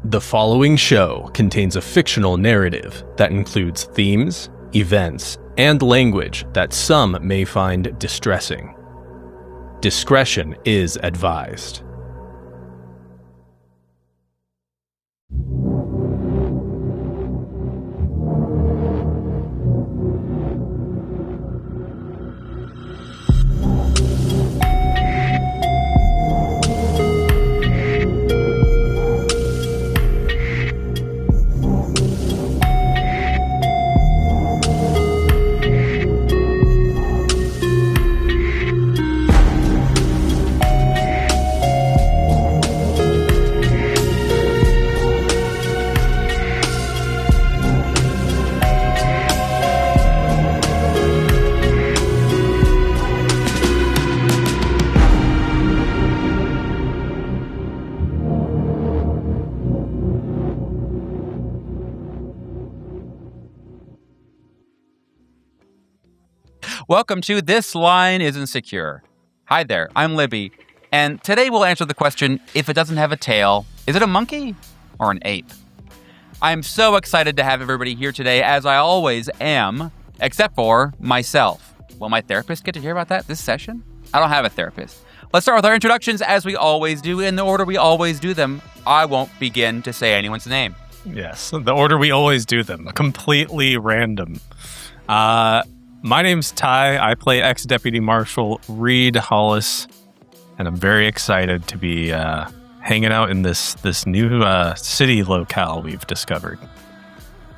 The following show contains a fictional narrative that includes themes, events, and language that some may find distressing. Discretion is advised. Welcome to This Line Isn't Secure. Hi there, I'm Libby, and today we'll answer the question, if it doesn't have a tail, is it a monkey or an ape? I'm so excited to have everybody here today, as I always am, except for myself. Will my therapist get to hear about that this session? I don't have a therapist. Let's start with our introductions, as we always do, in the order we always do them. I won't begin to say anyone's name. Yes, the order we always do them. Completely random. My name's Ty. I play ex-Deputy Marshal Reed Hollis, and I'm very excited to be hanging out in this new city locale we've discovered.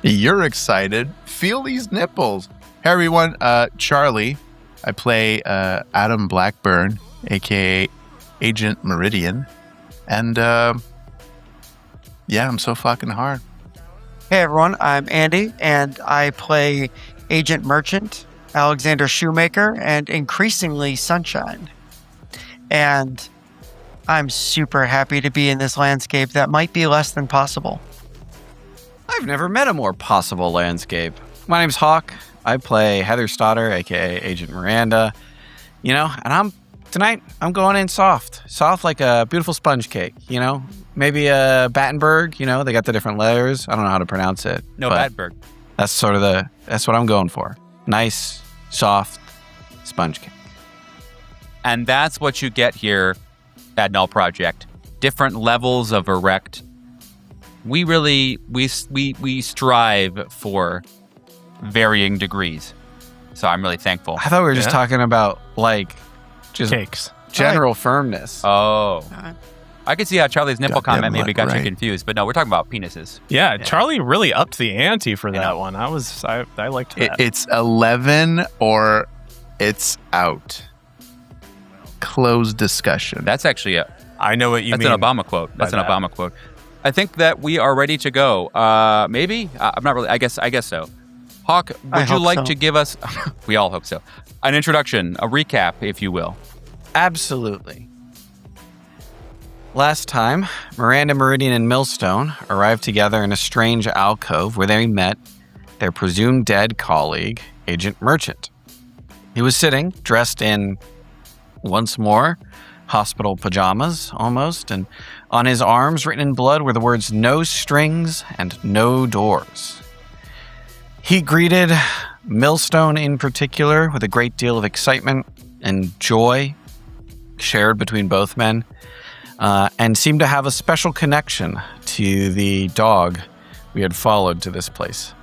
You're excited. Feel these nipples. Hey, everyone. Charlie. I play Adam Blackburn, a.k.a. Agent Meridian. And, yeah, I'm so fucking hard. Hey, everyone. I'm Andy, and I play Agent Merchant, Alexander Shoemaker, and increasingly Sunshine. And I'm super happy to be in this landscape that might be less than possible. I've never met a more possible landscape. My name's Hawk. I play Heather Stoddard, aka Agent Miranda. You know, and tonight I'm going in soft. Soft like a beautiful sponge cake, you know? Maybe a Battenberg, you know, they got the different layers. I don't know how to pronounce it. No, Battenberg. That's that's what I'm going for. Nice, soft sponge cake. And that's what you get here at Null Project. Different levels of erect. We really, we strive for varying degrees. So I'm really thankful. I thought we were just talking about, like, just cakes. General firmness. Oh. I could see how Charlie's nipple Goddamn comment maybe got right. you confused, but no, we're talking about penises. Yeah, Charlie really upped the ante for that one. I liked that. It's 11 or it's out. Closed discussion. That's actually I know what you mean. That's an Obama quote. That's an Obama quote. I think that we are ready to go. Maybe? I'm not really. I guess so. Hawk, would you like to give us, we all hope so, an introduction, a recap, if you will? Absolutely. Last time, Miranda, Meridian, and Millstone arrived together in a strange alcove where they met their presumed dead colleague, Agent Merchant. He was sitting, dressed in, once more, hospital pajamas, almost, and on his arms, written in blood, were the words, "No strings and no doors." He greeted Millstone in particular with a great deal of excitement and joy shared between both men, and seemed to have a special connection to the dog we had followed to this place.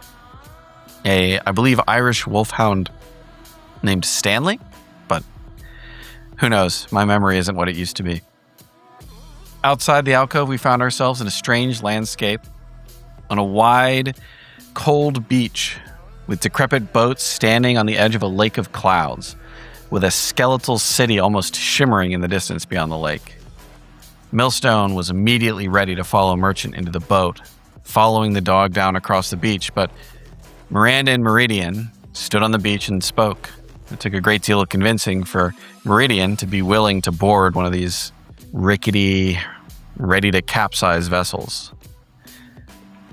I believe, Irish wolfhound named Stanley, but who knows? My memory isn't what it used to be. Outside the alcove, we found ourselves in a strange landscape on a wide, cold beach with decrepit boats standing on the edge of a lake of clouds, with a skeletal city almost shimmering in the distance beyond the lake. Millstone was immediately ready to follow Merchant into the boat, following the dog down across the beach, but Miranda and Meridian stood on the beach and spoke. It took a great deal of convincing for Meridian to be willing to board one of these rickety, ready-to-capsize vessels.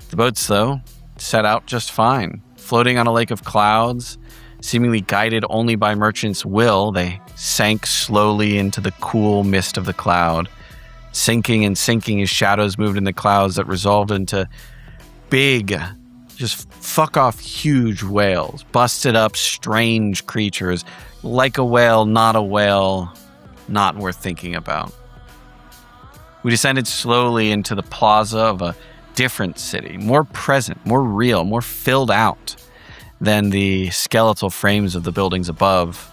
The boats, though, set out just fine, floating on a lake of clouds. Seemingly guided only by Merchant's will, they sank slowly into the cool mist of the cloud, sinking and sinking as shadows moved in the clouds that resolved into big, just fuck off huge whales, busted up strange creatures, like a whale, not worth thinking about. We descended slowly into the plaza of a different city, more present, more real, more filled out than the skeletal frames of the buildings above.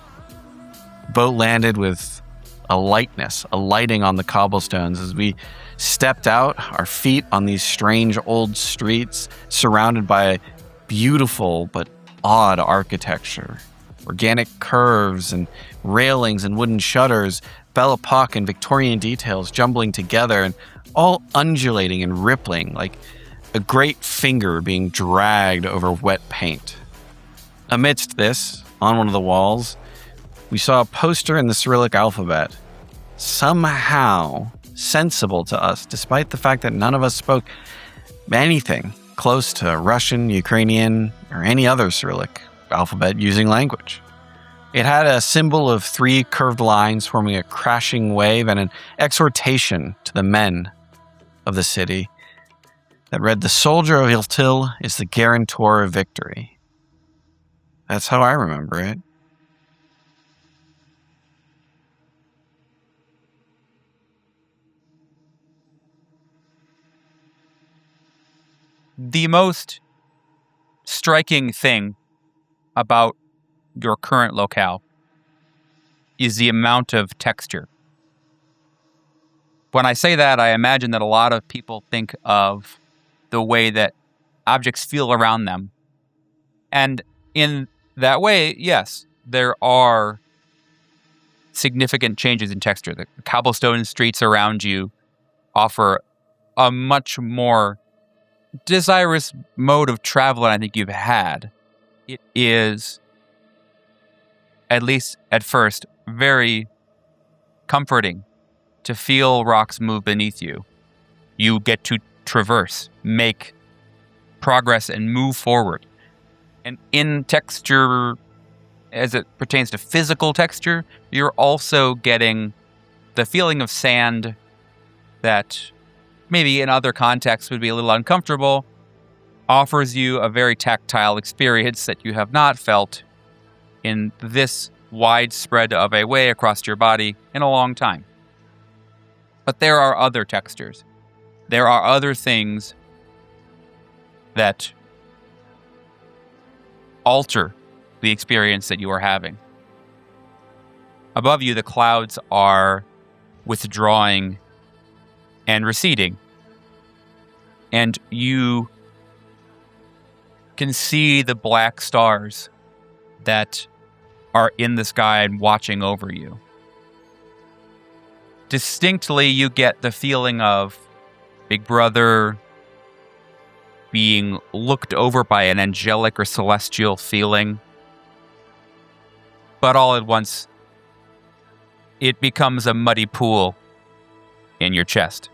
The boat landed with a lighting on the cobblestones as we stepped out, our feet on these strange old streets, surrounded by beautiful but odd architecture. Organic curves and railings and wooden shutters, Belle Epoque and Victorian details jumbling together and all undulating and rippling like a great finger being dragged over wet paint. Amidst this, on one of the walls, we saw a poster in the Cyrillic alphabet, somehow sensible to us, despite the fact that none of us spoke anything close to Russian, Ukrainian, or any other Cyrillic alphabet using language. It had a symbol of 3 curved lines forming a crashing wave and an exhortation to the men of the city that read, "The soldier of Cthulhu is the guarantor of victory." That's how I remember it. The most striking thing about your current locale is the amount of texture. When I say that, I imagine that a lot of people think of the way that objects feel around them. And in that way, yes, there are significant changes in texture. The cobblestone streets around you offer a much more desirous mode of travel than I think you've had. It is, at least at first, very comforting to feel rocks move beneath you. You get to traverse, make progress, and move forward. And in texture, as it pertains to physical texture, you're also getting the feeling of sand that maybe in other contexts would be a little uncomfortable, offers you a very tactile experience that you have not felt in this widespread of a way across your body in a long time. But there are other textures. There are other things that alter the experience that you are having. Above you, the clouds are withdrawing and receding. And you can see the black stars that are in the sky and watching over you. Distinctly, you get the feeling of Big Brother being looked over by an angelic or celestial feeling. But all at once, it becomes a muddy pool in your chest.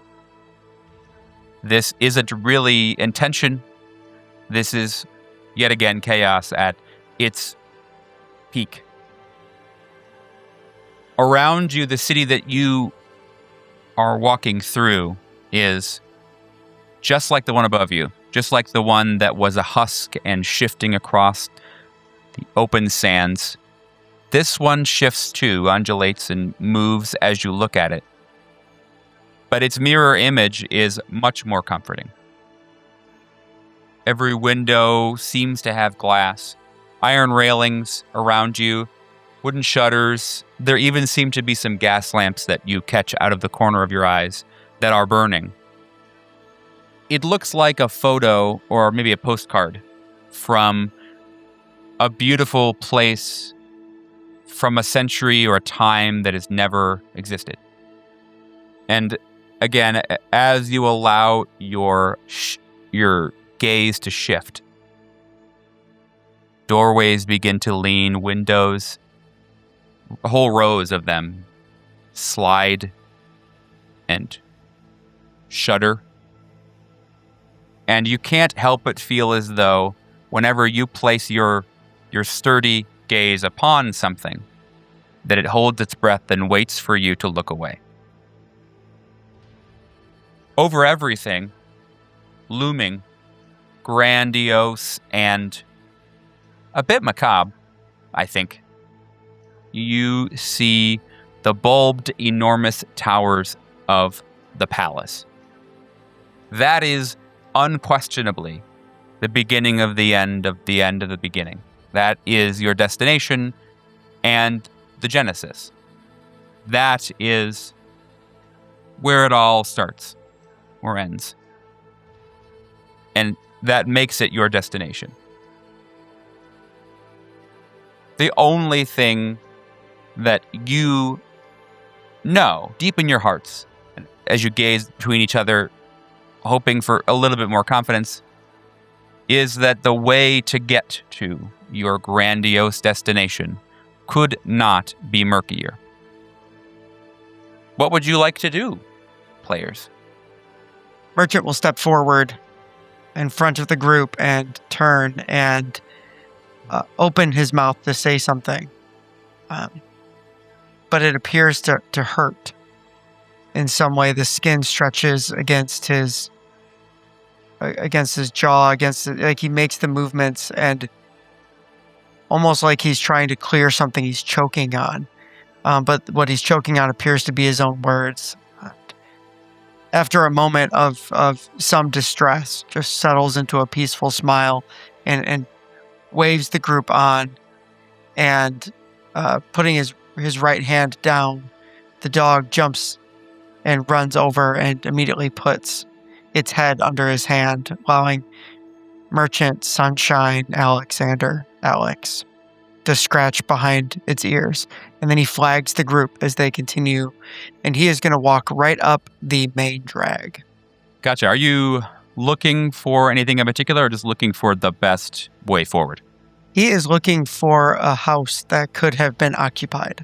This isn't really intention. This is, yet again, chaos at its peak. Around you, the city that you are walking through is just like the one above you, just like the one that was a husk and shifting across the open sands. This one shifts too, undulates and moves as you look at it. But its mirror image is much more comforting. Every window seems to have glass, iron railings around you, wooden shutters. There even seem to be some gas lamps that you catch out of the corner of your eyes that are burning. It looks like a photo or maybe a postcard from a beautiful place from a century or a time that has never existed. And again, as you allow your gaze to shift, doorways begin to lean, windows, whole rows of them, slide and shudder. And you can't help but feel as though whenever you place your sturdy gaze upon something, that it holds its breath and waits for you to look away. over everything, looming, grandiose, and a bit macabre, I think, you see the bulbed, enormous towers of the palace. That is unquestionably the beginning of the end of the end of the beginning. That is your destination and the genesis. That is where it all starts or ends. And that makes it your destination. The only thing that you know deep in your hearts, as you gaze between each other, hoping for a little bit more confidence, is that the way to get to your grandiose destination could not be murkier. What would you like to do, players? Merchant will step forward in front of the group and turn and open his mouth to say something. But it appears to hurt in some way. The skin stretches against his jaw, like he makes the movements and almost like he's trying to clear something he's choking on. But what he's choking on appears to be his own words. After a moment of some distress, just settles into a peaceful smile and waves the group on, and putting his right hand down, the dog jumps and runs over and immediately puts its head under his hand, allowing Merchant, Sunshine, Alex to scratch behind its ears. And then he flags the group as they continue, and he is going to walk right up the main drag. Gotcha. Are you looking for anything in particular or just looking for the best way forward? He is looking for a house that could have been occupied.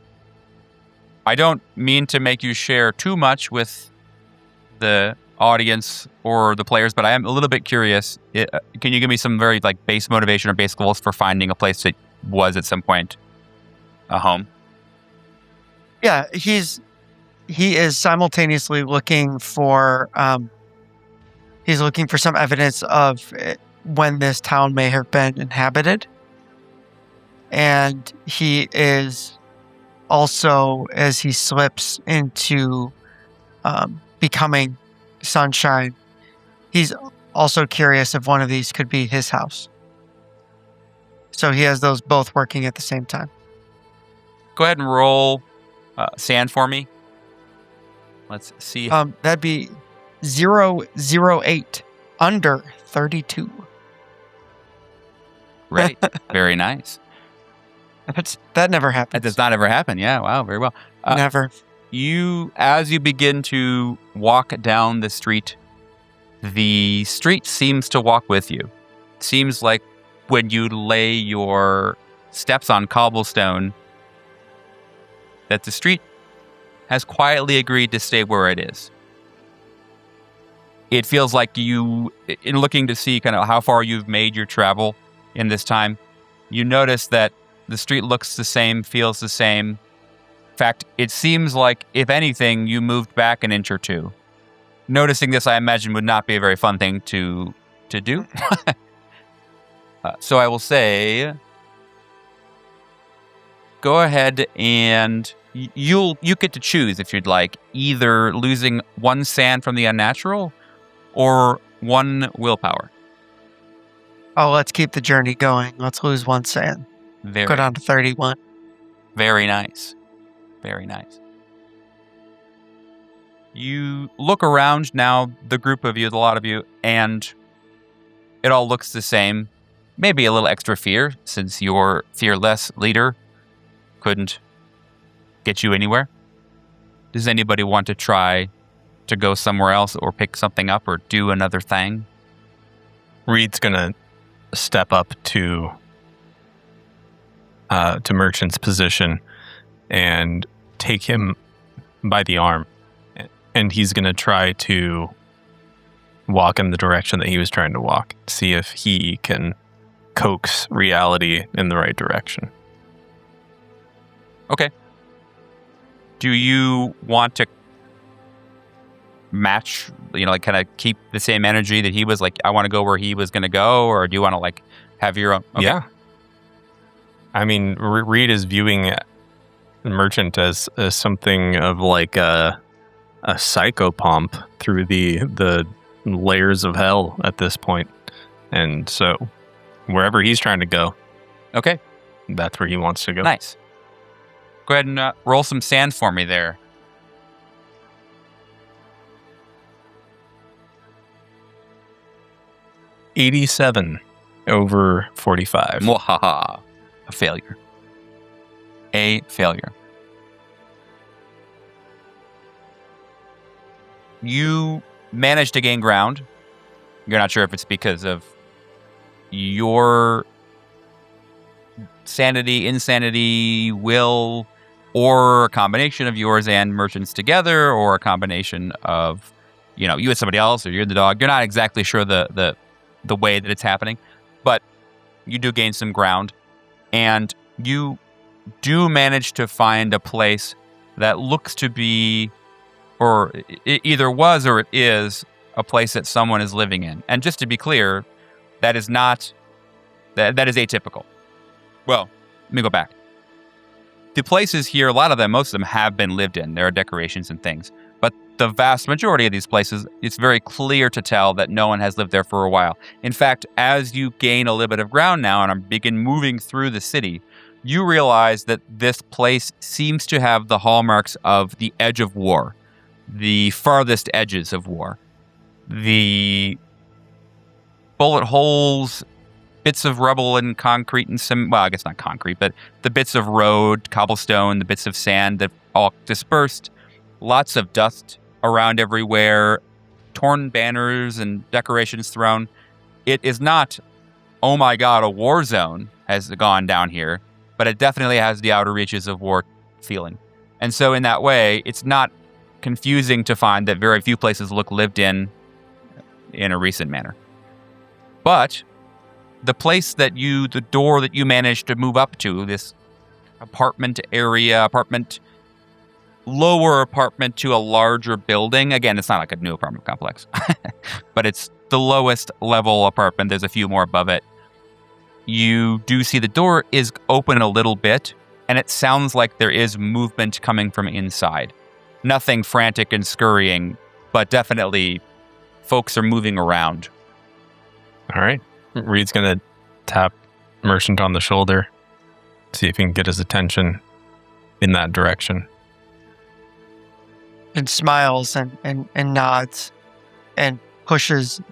I don't mean to make you share too much with the audience or the players, but I am a little bit curious. Can you give me some very base motivation or base goals for finding a place that was at some point a home? Yeah, he is simultaneously looking for he's looking for some evidence of when this town may have been inhabited. And he is also, as he slips into becoming Sunshine, he's also curious if one of these could be his house. So he has those both working at the same time. Go ahead and roll sand for me. Let's see. That'd be 008 under 32. Right. Very nice. That never happens. That does not ever happen. Yeah. Wow. Very well. Never. As you begin to walk down the street seems to walk with you. It seems like when you lay your steps on cobblestone, that the street has quietly agreed to stay where it is. It feels like you, in looking to see kind of how far you've made your travel in this time, you notice that the street looks the same, feels the same. In fact, it seems like, if anything, you moved back an inch or two. Noticing this, I imagine, would not be a very fun thing to do. So I will say, go ahead and you get to choose if you'd like, either losing 1 sand from the unnatural or 1 willpower. Oh, let's keep the journey going. Let's lose 1 sand. Go down to 31. Very nice. Very nice. You look around now, the group of you, the lot of you, and it all looks the same. Maybe a little extra fear, since your fearless leader couldn't get you anywhere. Does anybody want to try to go somewhere else or pick something up or do another thing? Reed's gonna step up to Merchant's position and take him by the arm, and he's gonna try to walk in the direction that he was trying to walk, see if he can coax reality in the right direction. Okay. Do you want to match, like kind of keep the same energy that he was like, I want to go where he was going to go, or do you want to like have your own? Okay. Yeah. I mean, Reed is viewing the merchant as something of like a psychopomp through the layers of hell at this point. And so wherever he's trying to go, Okay. that's where he wants to go. Nice. Go ahead and roll some sand for me there. $87 over 45. Mwahaha. A failure. A failure. You managed to gain ground. You're not sure if it's because of your sanity, insanity, will, or a combination of yours and merchants together, or a combination of, you and somebody else, or you're the dog. You're not exactly sure the way that it's happening, but you do gain some ground, and you do manage to find a place that looks to be, or it either was or it is, a place that someone is living in. And just to be clear, that is not, that is atypical. Well, let me go back. The places here, a lot of them, most of them have been lived in. There are decorations and things. But the vast majority of these places, it's very clear to tell that no one has lived there for a while. In fact, as you gain a little bit of ground now and begin moving through the city, you realize that this place seems to have the hallmarks of the edge of war, the farthest edges of war. The bullet holes, bits of rubble and concrete and some, well, I guess not concrete, but the bits of road, cobblestone, the bits of sand that all dispersed, lots of dust around everywhere, torn banners and decorations thrown. It is not, oh my God, a war zone has gone down here, but it definitely has the outer reaches of war feeling. And so in that way, it's not confusing to find that very few places look lived in a recent manner. But the place that the door that you managed to move up to, this lower apartment to a larger building. Again, it's not like a new apartment complex, but it's the lowest level apartment. There's a few more above it. You do see the door is open a little bit, and it sounds like there is movement coming from inside. Nothing frantic and scurrying, but definitely folks are moving around. All right. Reed's going to tap Merchant on the shoulder, see if he can get his attention in that direction. And smiles and nods and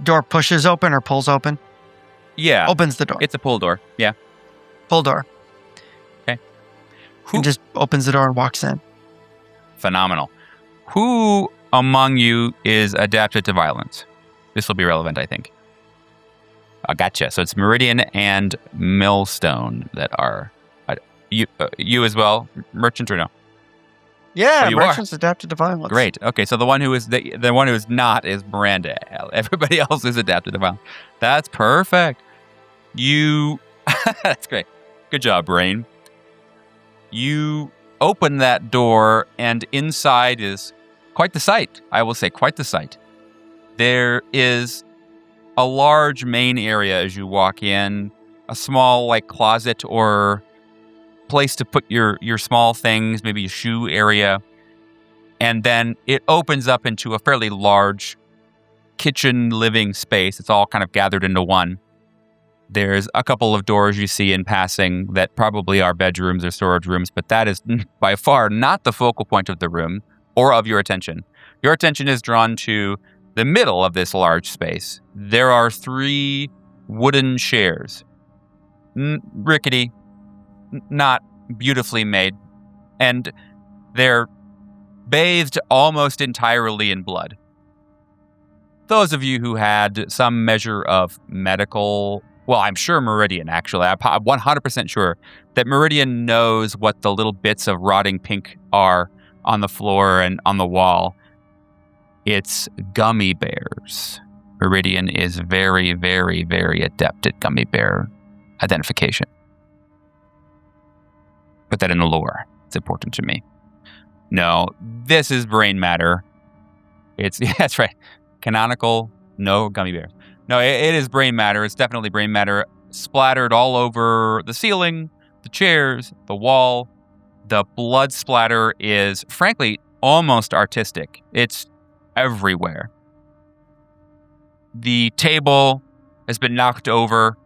door pushes open or pulls open? Yeah. Opens the door. It's a pull door. Yeah. Pull door. Okay. And just opens the door and walks in. Phenomenal. Who among you is adapted to violence? This will be relevant, I think. I gotcha. So it's Meridian and Millstone that are you as well, Merchant, or no? Yeah, you Merchant's adapted to violence. Great. Okay, so the one who is the one who is not is Miranda. Everybody else is adapted to violence. That's perfect. That's great. Good job, Brain. You open that door, and inside is quite the sight. I will say, quite the sight. There is a large main area as you walk in, a small like closet or place to put your small things, maybe a shoe area. And then it opens up into a fairly large kitchen living space. It's all kind of gathered into one. There's a couple of doors you see in passing that probably are bedrooms or storage rooms, but that is by far not the focal point of the room or of your attention. Your attention is drawn to the middle of this large space. There are 3 wooden chairs. Rickety, not beautifully made, and they're bathed almost entirely in blood. Those of you who had some measure of medical, well, I'm sure Meridian, actually, I'm 100% sure that Meridian knows what the little bits of rotting pink are on the floor and on the wall. It's gummy bears. Meridian is very, very, very adept at gummy bear identification. Put that in the lore. It's important to me. No, this is brain matter. Yeah, that's right. Canonical, no gummy bears. No, it is brain matter. It's definitely brain matter splattered all over the ceiling, the chairs, the wall. The blood splatter is, frankly, almost artistic. It's everywhere. The table has been knocked over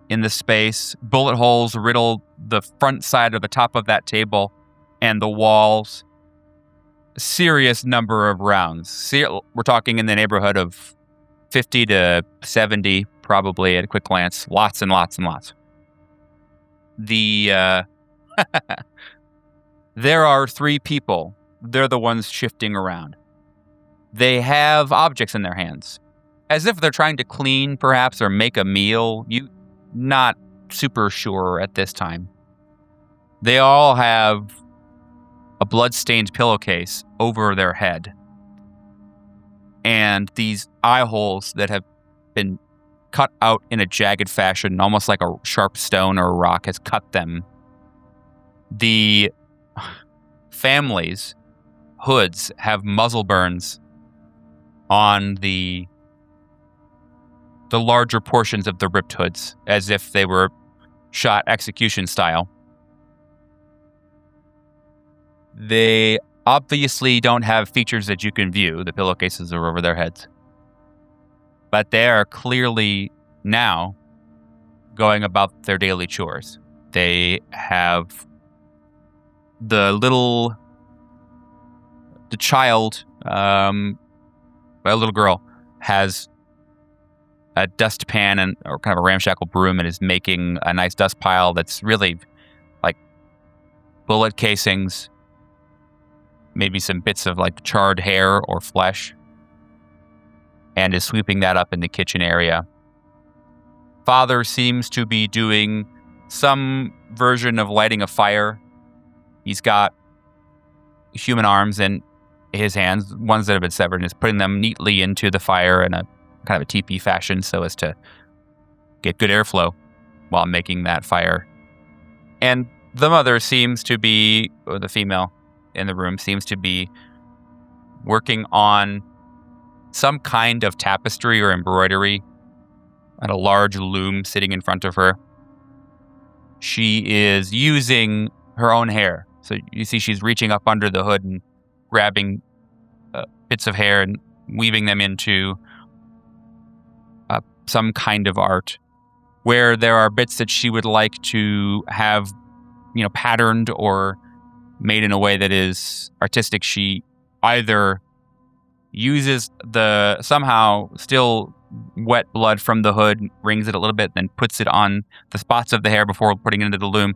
in the space. Bullet holes riddle the front side of the top of that table and the walls. A serious number of rounds. We're talking in the neighborhood of 50 to 70, probably at a quick glance. Lots and lots and lots. There are 3 people. They're the ones shifting around. They have objects in their hands, as if they're trying to clean, perhaps, or make a meal. Not super sure at this time. They all have a blood-stained pillowcase over their head, and these eye holes that have been cut out in a jagged fashion, almost like a sharp stone or a rock has cut them. The family's hoods have muzzle burns on the larger portions of the ripped hoods, as if they were shot execution style. They obviously don't have features that you can view. The pillowcases are over their heads. But they are clearly now going about their daily chores. They have the child, a little girl, has a dustpan or kind of a ramshackle broom and is making a nice dust pile that's really like bullet casings, maybe some bits of like charred hair or flesh, and is sweeping that up in the kitchen area. Father seems to be doing some version of lighting a fire. He's got human arms in his hands, ones that have been severed, and is putting them neatly into the fire in a kind of a teepee fashion so as to get good airflow while making that fire. And the mother seems to be, or the female in the room seems to be working on some kind of tapestry or embroidery at a large loom sitting in front of her. She is using her own hair. So you see she's reaching up under the hood and grabbing bits of hair and weaving them into some kind of art, where there are bits that she would like to have, patterned or made in a way that is artistic. She either uses the somehow still wet blood from the hood, wrings it a little bit, then puts it on the spots of the hair before putting it into the loom,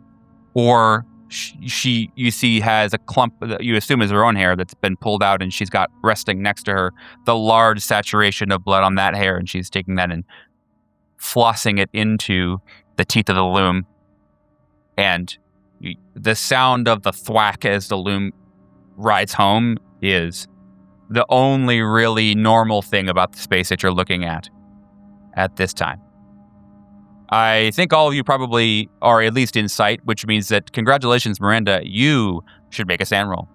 or she you see has a clump that you assume is her own hair that's been pulled out, and she's got resting next to her the large saturation of blood on that hair, and she's taking that and flossing it into the teeth of the loom. And the sound of the thwack as the loom rides home is the only really normal thing about the space that you're looking at this time. I think all of you probably are at least in sight, which means that congratulations, Miranda, you should make a SAN roll.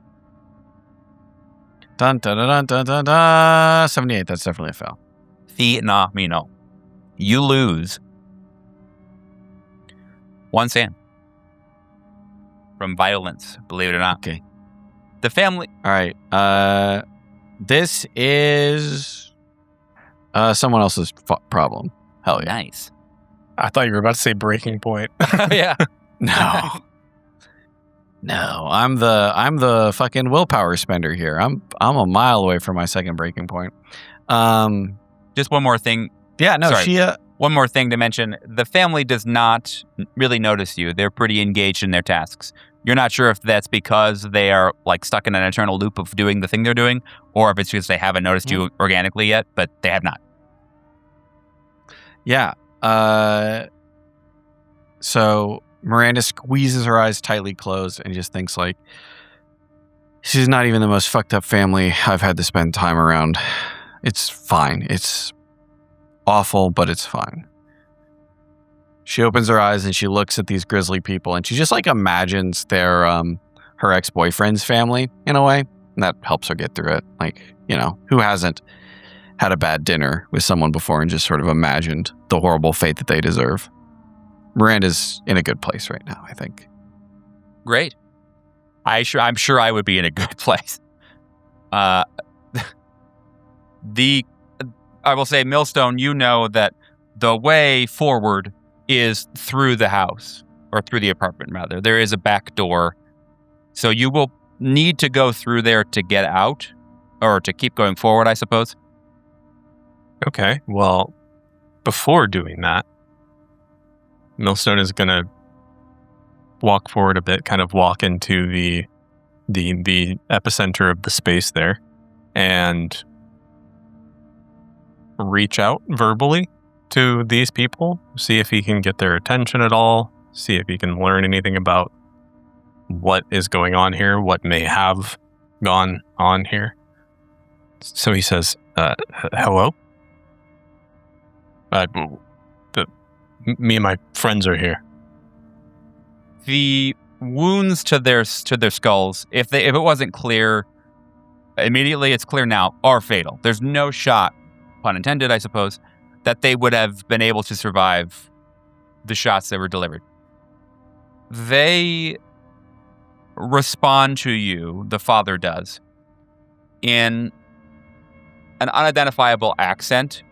Dun, dun, dun, dun, dun, dun. 78, that's definitely a fail. Phenomenal. You lose 1 SAN from violence, believe it or not. Okay. The family... All right. This is someone else's problem. Hell yeah. Nice. I thought you were about to say breaking point. Yeah. No. No, I'm the fucking willpower spender here. I'm a mile away from my second breaking point. Just one more thing. Yeah, no, Sorry. One more thing to mention. The family does not really notice you. They're pretty engaged in their tasks. You're not sure if that's because they are like stuck in an eternal loop of doing the thing they're doing, or if it's because they haven't noticed you organically yet, but they have not. Yeah. So Miranda squeezes her eyes tightly closed and just thinks like, she's not even the most fucked up family I've had to spend time around. It's fine. It's awful, but it's fine. She opens her eyes and she looks at these grisly people and she just like imagines their her ex-boyfriend's family in a way. And that helps her get through it. Like, who hasn't had a bad dinner with someone before and just sort of imagined the horrible fate that they deserve? Miranda's in a good place right now, I think. Great. I'm sure I would be in a good place. I will say, Millstone, you know that the way forward is through the house, or through the apartment, rather. There is a back door. So you will need to go through there to get out, or to keep going forward, I suppose. Okay, well, before doing that, Millstone is going to walk forward a bit, kind of walk into the epicenter of the space there, and reach out verbally to these people, see if he can get their attention at all, see if he can learn anything about what is going on here, what may have gone on here. So he says, hello? Me and my friends are here. The wounds to their skulls, if it wasn't clear immediately, it's clear now, are fatal. There's no shot, pun intended, I suppose, that they would have been able to survive the shots that were delivered. They respond to you, the father does, in an unidentifiable accent.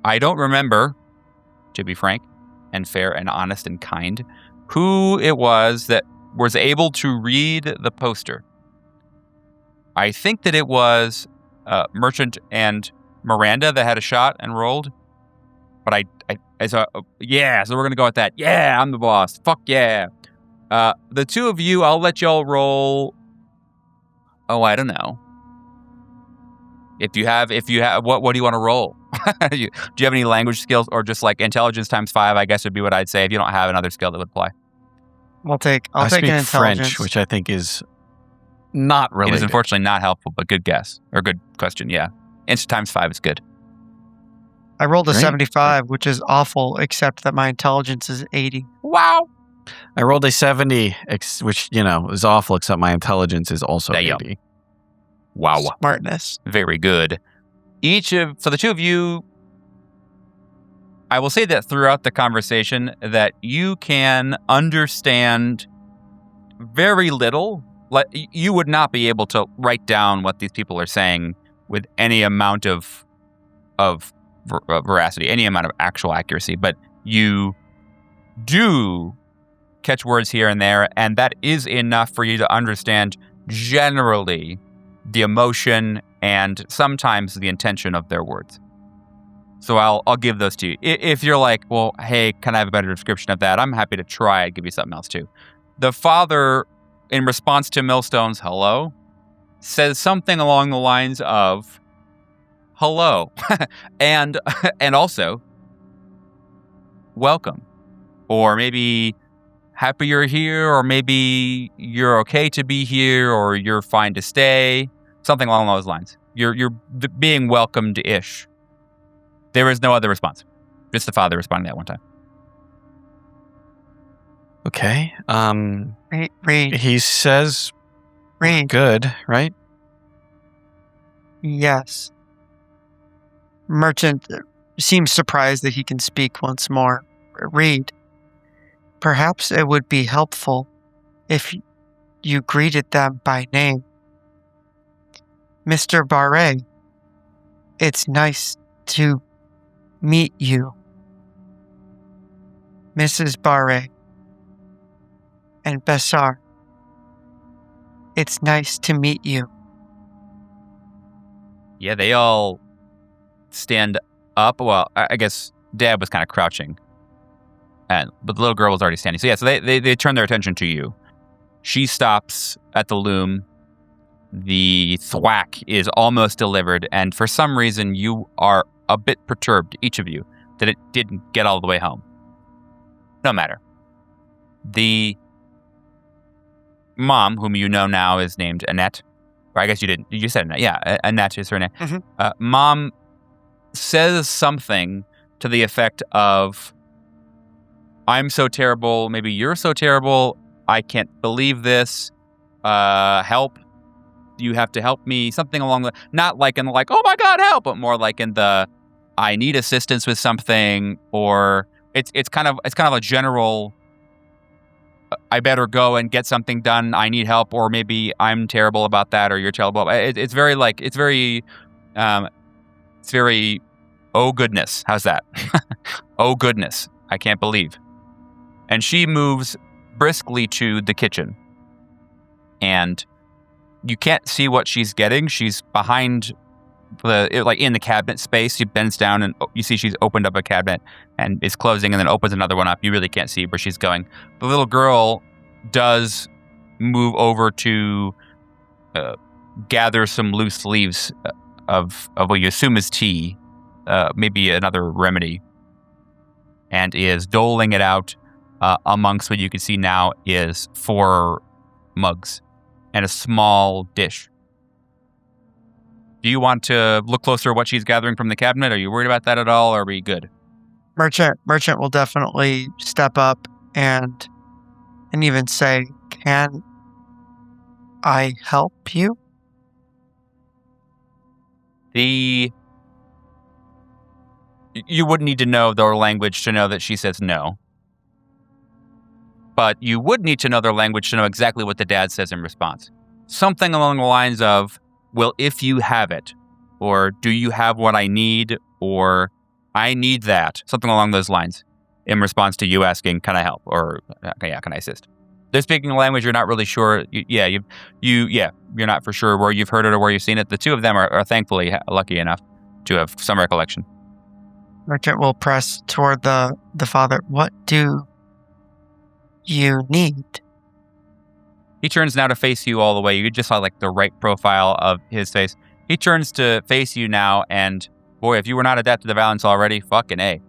I don't remember, to be frank and fair and honest and kind, who it was that was able to read the poster. I think that it was Merchant and Miranda that had a shot and rolled. But so we're going to go with that. Yeah, I'm the boss. Fuck yeah. The two of you, I'll let y'all roll. Oh, I don't know. If you have, what do you want to roll? Do you have any language skills, or just like intelligence times 5? I guess would be what I'd say if you don't have another skill that would apply. I'll take an speak intelligence. French, which I think is not related. It is unfortunately not helpful, but good guess or good question. Yeah, int times 5 is good. I rolled a Great. 75, which is awful, except that my intelligence is 80. Wow. I rolled a 70, which is awful, except my intelligence is also Damn. 80. Wow. Smartness. Very good. So the two of you, I will say that throughout the conversation that you can understand very little. Like, you would not be able to write down what these people are saying with any amount of veracity, any amount of actual accuracy, but you do catch words here and there, and that is enough for you to understand generally the emotion and sometimes the intention of their words. So I'll give those to you. If you're like, well, hey, can I have a better description of that? I'm happy to try and give you something else too. The father, in response to Millstone's hello, says something along the lines of, hello, and also, welcome. Or maybe happy you're here, or maybe you're okay to be here, or you're fine to stay. Something along those lines. You're being welcomed-ish. There is no other response. Just the father responding that one time. Okay. Read. He says Read. good, right? Yes. Merchant seems surprised that he can speak once more. Read. Perhaps it would be helpful if you greeted them by name. Mr. Barre, it's nice to meet you. Mrs. Barre and Bessar, it's nice to meet you. Yeah, they all stand up. Well, I guess Dad was kind of crouching, but the little girl was already standing. So yeah, so they turn their attention to you. She stops at the loom. The thwack is almost delivered, and for some reason you are a bit perturbed, each of you, that it didn't get all the way home. No matter. The mom, whom you know now is named Annette, or I guess you didn't. You said Annette. Yeah, Annette is her name. Mm-hmm. Mom says something to the effect of, I'm so terrible, maybe you're so terrible, I can't believe this, help. you have to help me, something along the, not like in the like, oh my God, help, but more like in the, I need assistance with something, or it's kind of a general, I better go and get something done, I need help, or maybe I'm terrible about that, or you're terrible. It's very, oh goodness, how's that? Oh goodness, I can't believe. And she moves briskly to the kitchen. And you can't see what she's getting. She's behind in the cabinet space. She bends down and you see she's opened up a cabinet and is closing and then opens another one up. You really can't see where she's going. The little girl does move over to gather some loose leaves of what you assume is tea, maybe another remedy, and is doling it out amongst what you can see now is 4 mugs and a small dish. Do you want to look closer at what she's gathering from the cabinet? Are you worried about that at all, or are we good? Merchant will definitely step up and even say, "Can I help you?" You wouldn't need to know their language to know that she says no. But you would need to know their language to know exactly what the dad says in response. Something along the lines of, well, if you have it, or do you have what I need, or I need that. Something along those lines in response to you asking, can I help? Or, can I assist? They're speaking a language you're not really sure. You're not for sure where you've heard it or where you've seen it. The two of them are thankfully lucky enough to have some recollection. Merchant will press toward the father. What do you need? He turns now to face you all the way. You just saw like the right profile of his face. He turns to face you now, and boy, if you were not adapted to violence already, fucking A.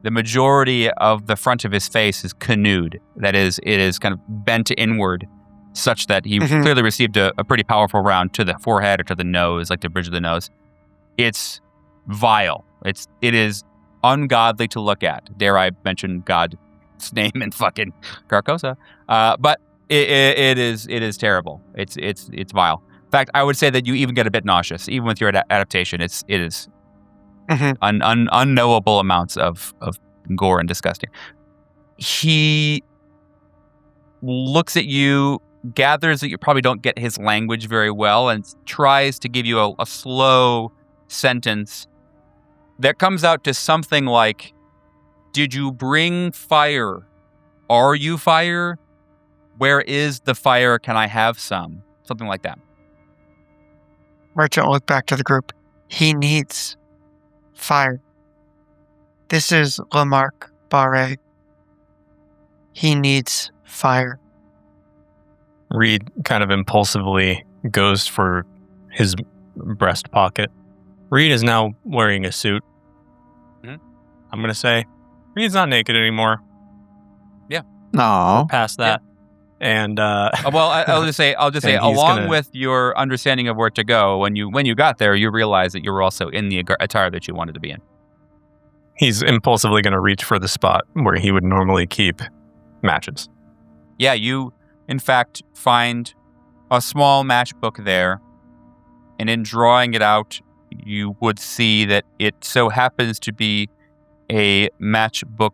The majority of the front of his face is canoed. That is, it is kind of bent inward, such that he clearly received a pretty powerful round to the forehead or to the nose, like the bridge of the nose. It's vile. It is ungodly to look at. Dare I mention God's name in fucking Carcosa? But it is terrible. It's vile. In fact, I would say that you even get a bit nauseous, even with your adaptation. It is unknowable amounts of gore and disgusting. He looks at you, gathers that you probably don't get his language very well, and tries to give you a slow sentence that comes out to something like, did you bring fire? Are you fire? Where is the fire? Can I have some? Something like that. Merchant will look back to the group. He needs fire. This is Lamarck Barre. He needs fire. Reed kind of impulsively goes for his breast pocket. Reed is now wearing a suit. I'm going to say, Reed's not naked anymore. Yeah. No. Past that. Yeah. And I'll just say, along with your understanding of where to go, when you got there, you realized that you were also in the attire that you wanted to be in. He's impulsively going to reach for the spot where he would normally keep matches. Yeah, you, in fact, find a small matchbook there, and in drawing it out, you would see that it so happens to be a matchbook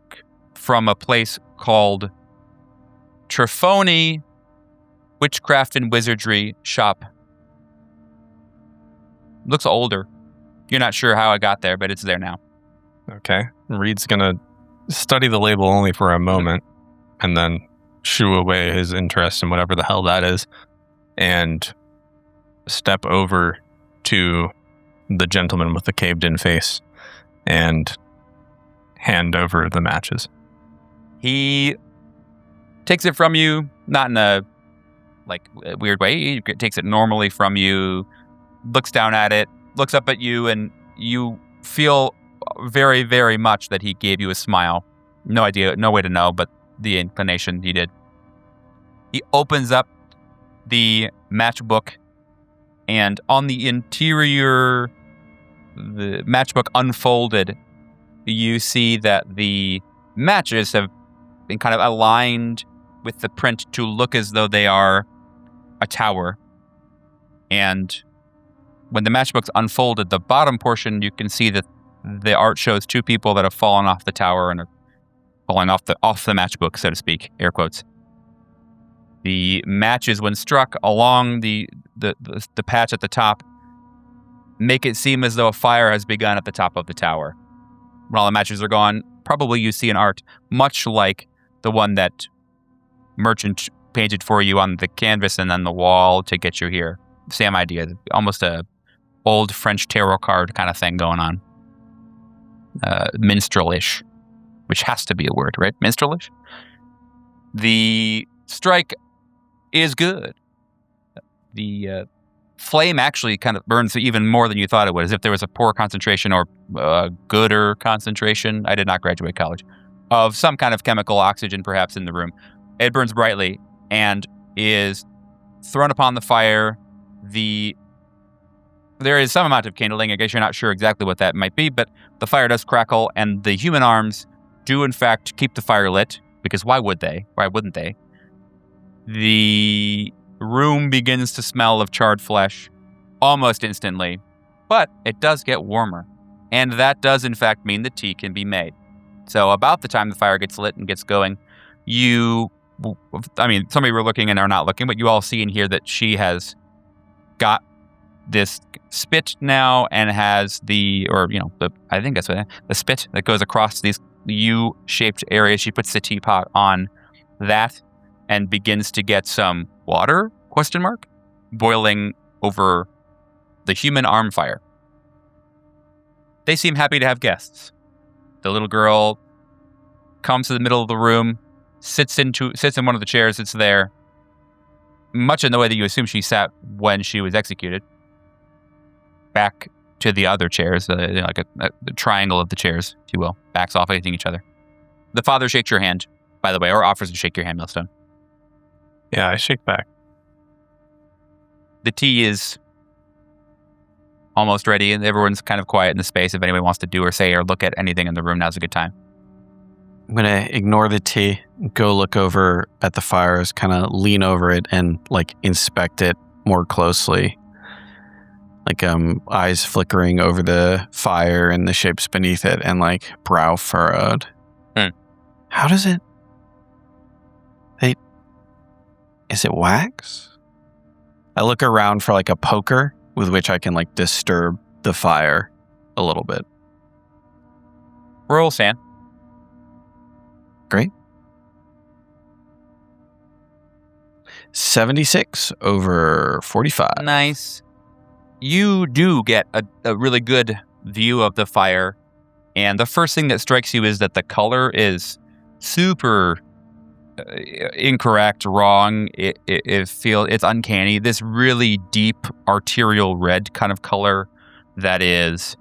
from a place called Trifoni Witchcraft and Wizardry Shop. Looks older. You're not sure how it got there, but it's there now. Okay. Reed's going to study the label only for a moment and then shoo away his interest in whatever the hell that is and step over to the gentleman with the caved-in face and hand over the matches. He takes it from you, not in a weird way. He takes it normally from you, looks down at it, looks up at you, and you feel very, very much that he gave you a smile. No idea, no way to know, but the inclination he did. He opens up the matchbook, and on the interior, the matchbook unfolded, you see that the matches have been kind of aligned with the print to look as though they are a tower. And when the matchbook's unfolded, the bottom portion, you can see that the art shows two people that have fallen off the tower and are falling off the matchbook, so to speak, air quotes. The matches, when struck along the patch at the top, make it seem as though a fire has begun at the top of the tower. When all the matches are gone, probably you see an art much like the one that Merchant painted for you on the canvas and then the wall to get you here. Same idea, almost a old French tarot card kind of thing going on. Minstrel-ish, which has to be a word, right? Minstrel-ish? The strike is good. The flame actually kind of burns even more than you thought it would, as if there was a poor concentration or a gooder concentration. I did not graduate college. Of some kind of chemical oxygen, perhaps, in the room. It burns brightly and is thrown upon the fire. There is some amount of kindling. I guess you're not sure exactly what that might be, but the fire does crackle, and the human arms do, in fact, keep the fire lit, because why would they? Why wouldn't they? The room begins to smell of charred flesh almost instantly, but it does get warmer, and that does, in fact, mean the tea can be made. So about the time the fire gets lit and gets going, some of you were looking and are not looking, but you all see and hear that she has got this spit now and has the spit that goes across these U-shaped areas. She puts the teapot on that and begins to get some water, boiling over the human arm fire. They seem happy to have guests. The little girl comes to the middle of the room, sits in one of the chairs that's there, much in the way that you assume she sat when she was executed. Back to the other chairs, like a triangle of the chairs, if you will, backs off facing each other. The father shakes your hand, by the way, or offers to shake your hand, Millstone. Yeah, I shake back. The tea is almost ready, and everyone's kind of quiet in the space. If anyone wants to do or say or look at anything in the room, now's a good time. I'm going to ignore the tea, go look over at the fires, kind of lean over it and inspect it more closely. Eyes flickering over the fire and the shapes beneath it and brow furrowed. How does it... Is it wax? I look around for a poker with which I can disturb the fire a little bit. Roll, San. Great. 76 over 45. Nice. You do get a really good view of the fire, and the first thing that strikes you is that the color is super incorrect, wrong. It's uncanny. This really deep arterial red kind of color that is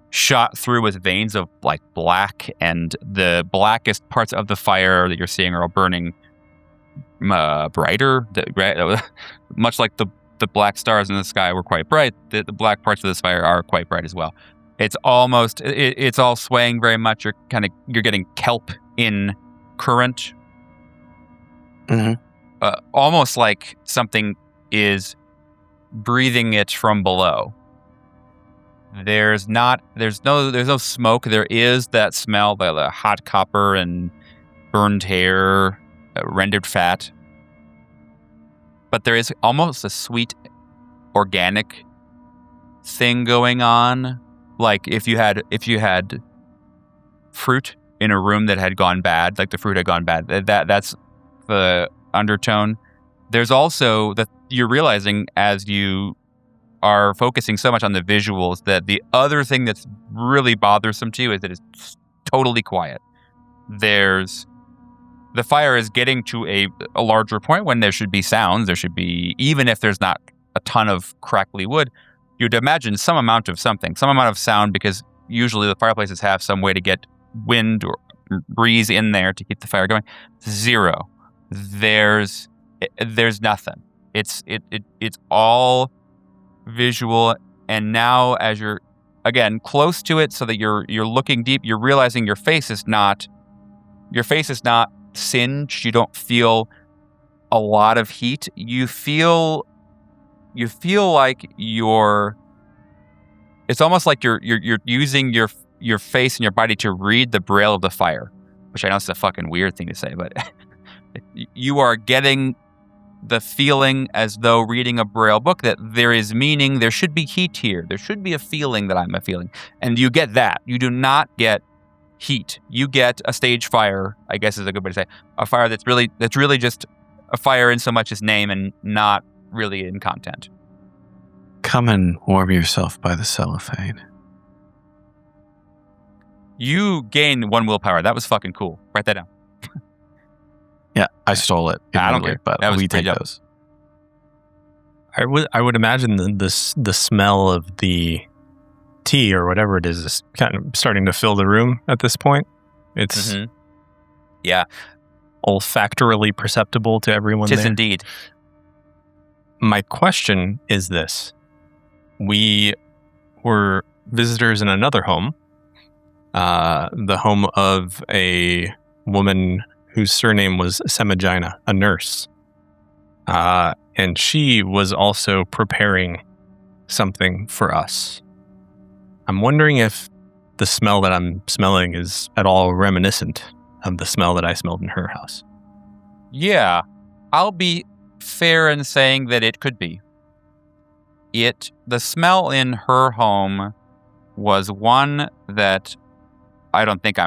shot through with veins of black, and the blackest parts of the fire that you're seeing are all burning brighter, much like the black stars in the sky were quite bright. The black parts of this fire are quite bright as well. It's almost, it's all swaying very much. You're getting kelp in current. Mm-hmm. Almost like something is breathing it from below. There's no smoke. There is that smell, the hot copper and burned hair, rendered fat. But there is almost a sweet, organic thing going on. Like if you had fruit in a room that had gone bad, like the fruit had gone bad. That's the undertone. There's also that you're realizing as you are focusing so much on the visuals that the other thing that's really bothersome to you is that it's totally quiet. The fire is getting to a larger point when there should be sounds. There should be, even if there's not a ton of crackly wood, you'd imagine some amount of something, some amount of sound, because usually the fireplaces have some way to get wind or breeze in there to keep the fire going. Zero. There's nothing. It's all visual. And now as you're, again, close to it so that you're looking deep, you're realizing your face is not singed. You don't feel a lot of heat. You feel you feel like it's almost like you're using your face and your body to read the braille of the fire, which I know is a fucking weird thing to say, but you are getting the feeling as though reading a braille book that there is meaning, there should be heat here, there should be a feeling that I'm a feeling, and you get that. You do not get heat. You get a stage fire, I guess is a good way to say, a fire that's really just a fire in so much as name and not really in content. Come and warm yourself by the cellophane. You gain 1 willpower. That was fucking cool. Write that down. Yeah, I stole it. I don't care. But That was we pretty take dope. those. I would imagine the smell of the tea or whatever it is kind of starting to fill the room at this point. It's Yeah, olfactorily perceptible to everyone tis there. indeed. My question is this. We were visitors in another home, the home of a woman whose surname was Semagina, a nurse. And she was also preparing something for us. I'm wondering if the smell that I'm smelling is at all reminiscent of the smell that I smelled in her house. Yeah, I'll be fair in saying that it could be. The smell in her home was one that I don't think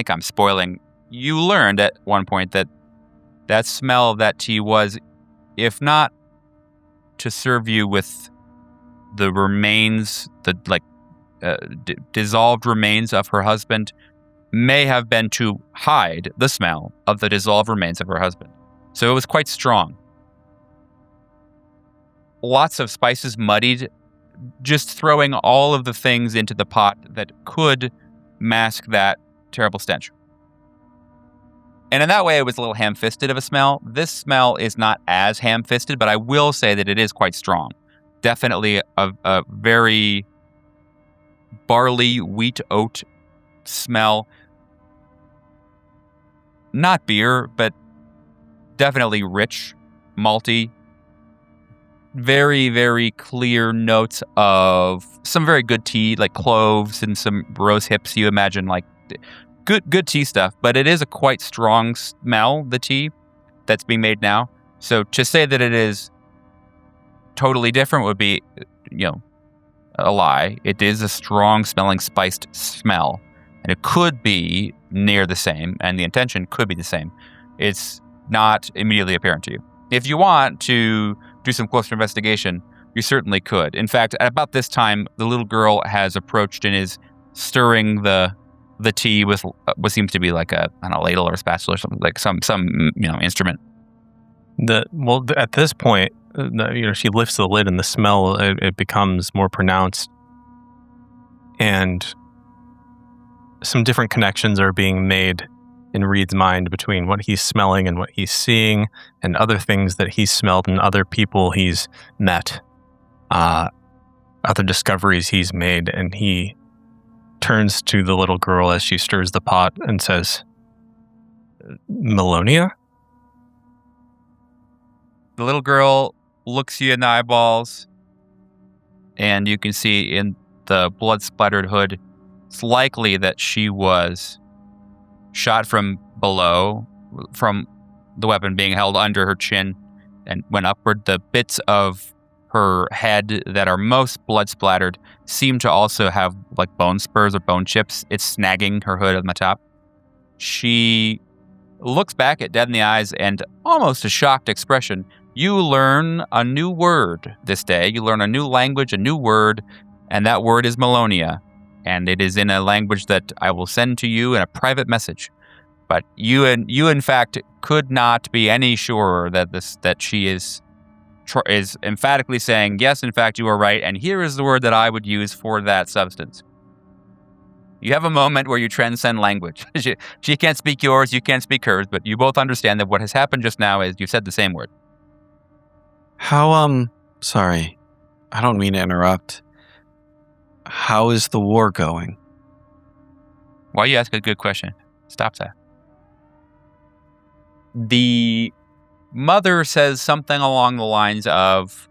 I'm spoiling. You learned at one point that smell of that tea was, if not to serve you with the remains, dissolved remains of her husband, may have been to hide the smell of the dissolved remains of her husband. So it was quite strong. Lots of spices muddied, just throwing all of the things into the pot that could mask that terrible stench. And in that way, it was a little ham-fisted of a smell. This smell is not as ham-fisted, but I will say that it is quite strong. Definitely a very barley, wheat, oat smell. Not beer, but definitely rich, malty. Very, very clear notes of some very good tea, like cloves and some rose hips. You imagine like good tea stuff, but it is a quite strong smell, the tea that's being made now. So to say that it is totally different would be, a lie. It is a strong smelling spiced smell, and it could be near the same, and the intention could be the same. It's not immediately apparent to you. If you want to do some closer investigation, you certainly could. In fact, at about this time, the little girl has approached and is stirring the tea with what seems to be like a ladle or a spatula or something, like some instrument. At this point, she lifts the lid and the smell it becomes more pronounced, and some different connections are being made in Reed's mind between what he's smelling and what he's seeing, and other things that he's smelled and other people he's met, other discoveries he's made, and he turns to the little girl as she stirs the pot and says, "Melonia?" The little girl looks you in the eyeballs, and you can see in the blood-splattered hood, it's likely that she was shot from below, from the weapon being held under her chin and went upward. The bits of her head that are most blood-splattered seem to also have like bone spurs or bone chips. It's snagging her hood on the top. She looks back at Dead in the eyes and almost a shocked expression. You learn a new word this day. You learn a new language, a new word, and that word is Melonia. And it is in a language that I will send to you in a private message. But you in fact could not be any surer that she is emphatically saying, yes, in fact, you are right, and here is the word that I would use for that substance. You have a moment where you transcend language. She can't speak yours, you can't speak hers, but you both understand that what has happened just now is you said the same word. How, sorry, I don't mean to interrupt. How is the war going? Why you ask a good question? Stop that. The mother says something along the lines of,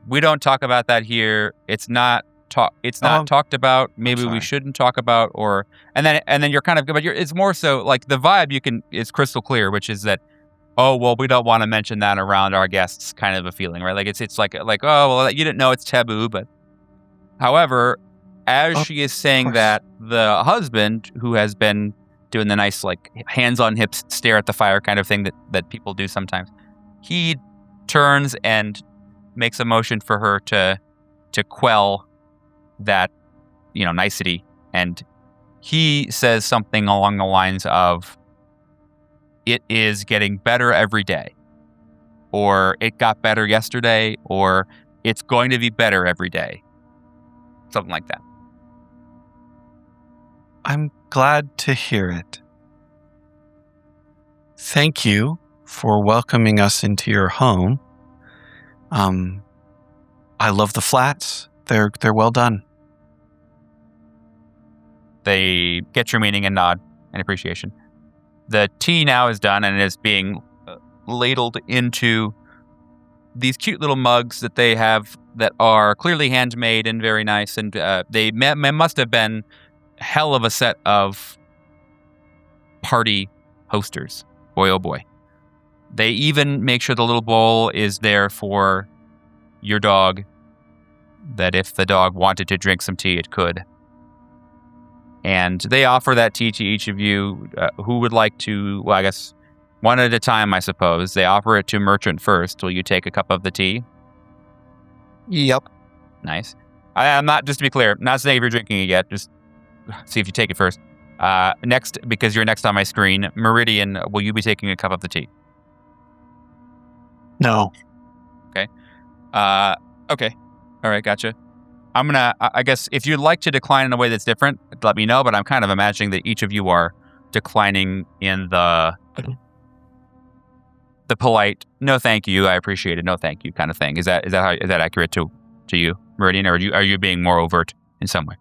We don't talk about that here. It's not talked about. Maybe we shouldn't talk about, and then you're kind of, but it's more so like the vibe is crystal clear, which is that, oh well, we don't want to mention that around our guests, kind of a feeling, right? Like it's like oh well, you didn't know it's taboo, but however, as she is saying that, the husband, who has been doing the nice like hands on hips stare at the fire kind of thing that people do sometimes, he turns and makes a motion for her to quell that, nicety, and he says something along the lines of, it is getting better every day, or it got better yesterday, or it's going to be better every day, something like that. I'm glad to hear it. Thank you for welcoming us into your home. I love the flats. They're well done. They get your meaning and nod in appreciation. The tea now is done and is being ladled into these cute little mugs that they have that are clearly handmade and very nice. And they must have been hell of a set of party hosters. Boy, oh boy. They even make sure the little bowl is there for your dog, that if the dog wanted to drink some tea, it could. And they offer that tea to each of you who would like to, well, I guess one at a time, I suppose. They offer it to Merchant first. Will you take a cup of the tea? Yep. Nice. I'm not, just to be clear, I'm not saying if you're drinking it yet, just see if you take it first. Next, because you're next on my screen, Meridian, will you be taking a cup of the tea? No. Okay. Okay. All right, gotcha. I'm going to, I guess, if you'd like to decline in a way that's different, let me know, but I'm kind of imagining that each of you are declining in the polite, no thank you, I appreciate it, no thank you kind of thing. Is that accurate to you, Meridian, or are you being more overt in some way?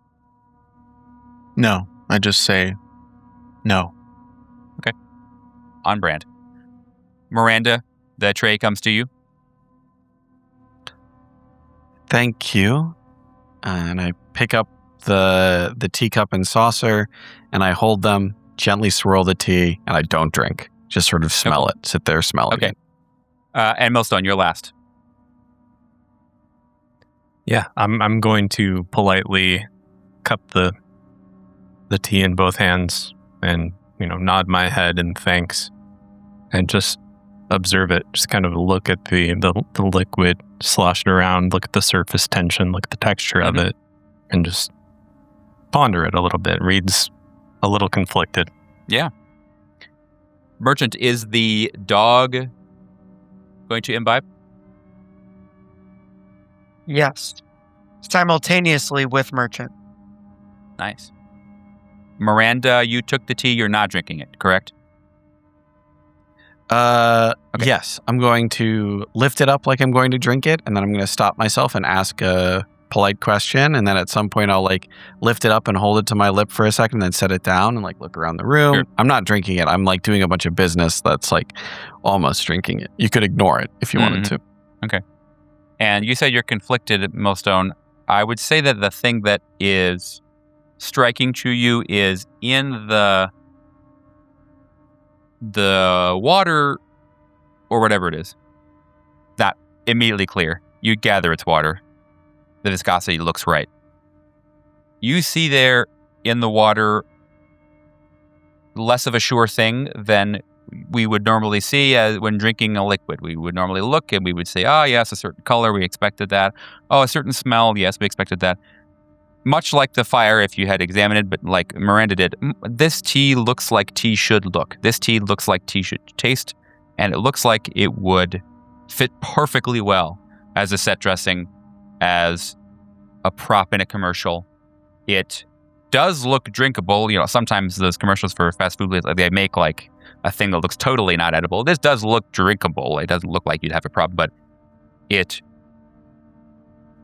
No, I just say no. Okay. On brand. Miranda, the tray comes to you. Thank you. And I pick up the teacup and saucer, and I hold them, gently swirl the tea, and I don't drink. Just sort of smell it. Sit there smelling it. And Millstone, you're last. Yeah, I'm going to politely cup the tea in both hands and, nod my head in thanks and just observe it. Just kind of look at the liquid sloshing around, look at the surface tension, look at the texture of it, and just ponder it a little bit. Reed's a little conflicted. Yeah. Merchant, is the dog going to imbibe? Yes. Simultaneously with Merchant. Nice. Miranda, you took the tea. You're not drinking it, correct? Okay. Yes. I'm going to lift it up like I'm going to drink it, and then I'm going to stop myself and ask a polite question, and then at some point I'll lift it up and hold it to my lip for a second, then set it down and look around the room. Sure. I'm not drinking it. I'm doing a bunch of business that's almost drinking it. You could ignore it if you wanted to. Okay. And you said you're conflicted, Millstone. I would say that the thing that is striking to you is in the water or whatever it is. Not immediately clear. You gather it's water. The viscosity looks right. You see there in the water less of a sure thing than we would normally see when drinking a liquid. We would normally look and we would say, oh, yes, a certain color, we expected that. Oh, a certain smell, yes, we expected that. Much like the fire, if you had examined it, but like Miranda did, this tea looks like tea should look. This tea looks like tea should taste, and it looks like it would fit perfectly well as a set dressing, as a prop in a commercial. It does look drinkable. Sometimes those commercials for fast food, they make a thing that looks totally not edible. This does look drinkable. It doesn't look like you'd have a problem, but it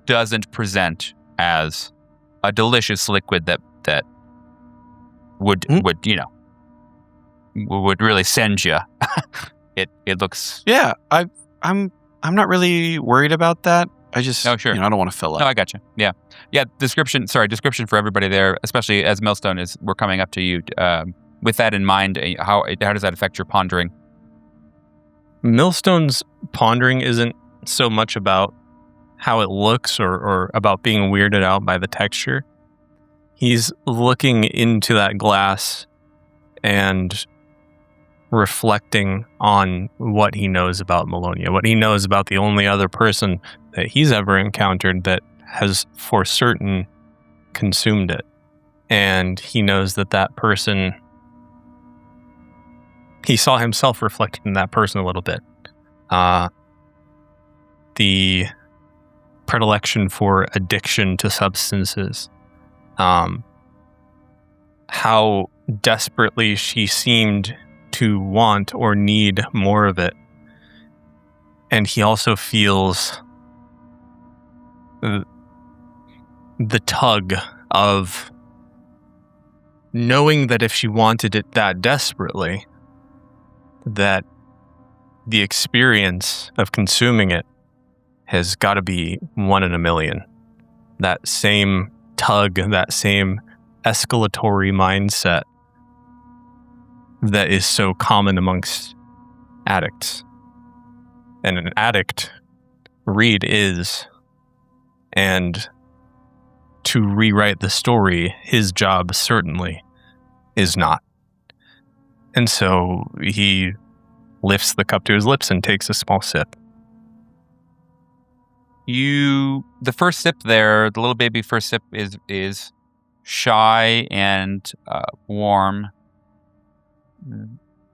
doesn't present as a delicious liquid that would really send you. It looks. Yeah, I'm not really worried about that. I just, Oh, sure. I don't want to fill up. No, I got you. Yeah. Yeah, description for everybody there, especially as Millstone we're coming up to you. With that in mind, how does that affect your pondering? Millstone's pondering isn't so much about how it looks or about being weirded out by the texture. He's looking into that glass and reflecting on what he knows about Melonia, what he knows about the only other person that he's ever encountered that has for certain consumed it. And he knows that person, he saw himself reflected in that person a little bit. The predilection for addiction to substances, how desperately she seemed to want or need more of it. And he also feels the tug of knowing that if she wanted it that desperately, that the experience of consuming it has got to be 1 in a million. That same tug, that same escalatory mindset that is so common amongst addicts. And an addict, Reed is. And to rewrite the story, his job certainly is not. And so he lifts the cup to his lips and takes a small sip. The first sip there, the little baby first sip is shy and warm.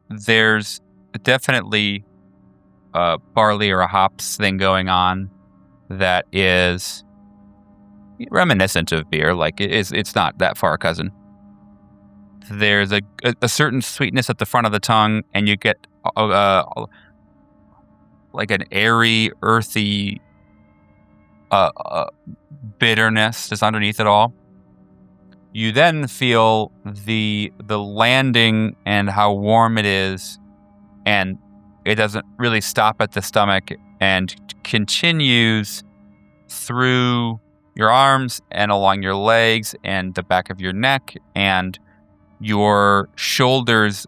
There's definitely a barley or a hops thing going on that is reminiscent of beer. Like it's not that far cousin. There's a certain sweetness at the front of the tongue, and you get like an airy, earthy bitterness just underneath it all. You then feel the landing and how warm it is, and it doesn't really stop at the stomach and continues through your arms and along your legs and the back of your neck, and your shoulders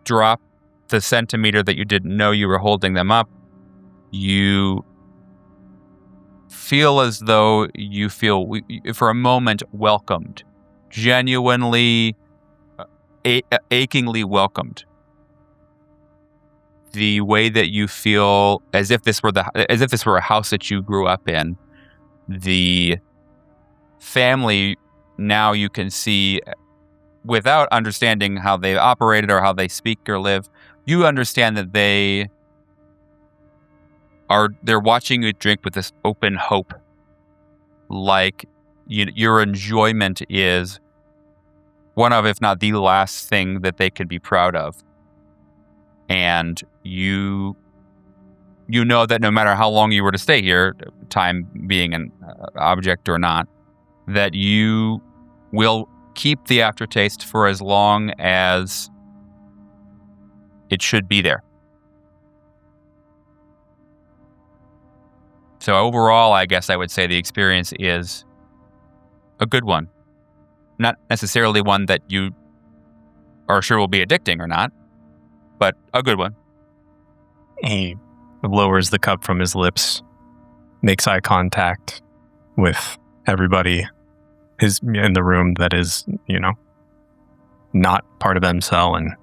drop the centimeter that you didn't know you were holding them up. You feel as though you feel, for a moment, welcomed. Genuinely, achingly welcomed. The way that you feel as if this were a house that you grew up in. The family now you can see, without understanding how they operated or how they speak or live, you understand that they're watching you drink with this open hope, like your enjoyment is one of, if not the last thing that they could be proud of. And you know that no matter how long you were to stay here, time being an object or not, that you will keep the aftertaste for as long as it should be there. So overall, I guess I would say the experience is a good one. Not necessarily one that you are sure will be addicting or not, but a good one. He lowers the cup from his lips, makes eye contact with everybody in the room that is, not part of MCell, and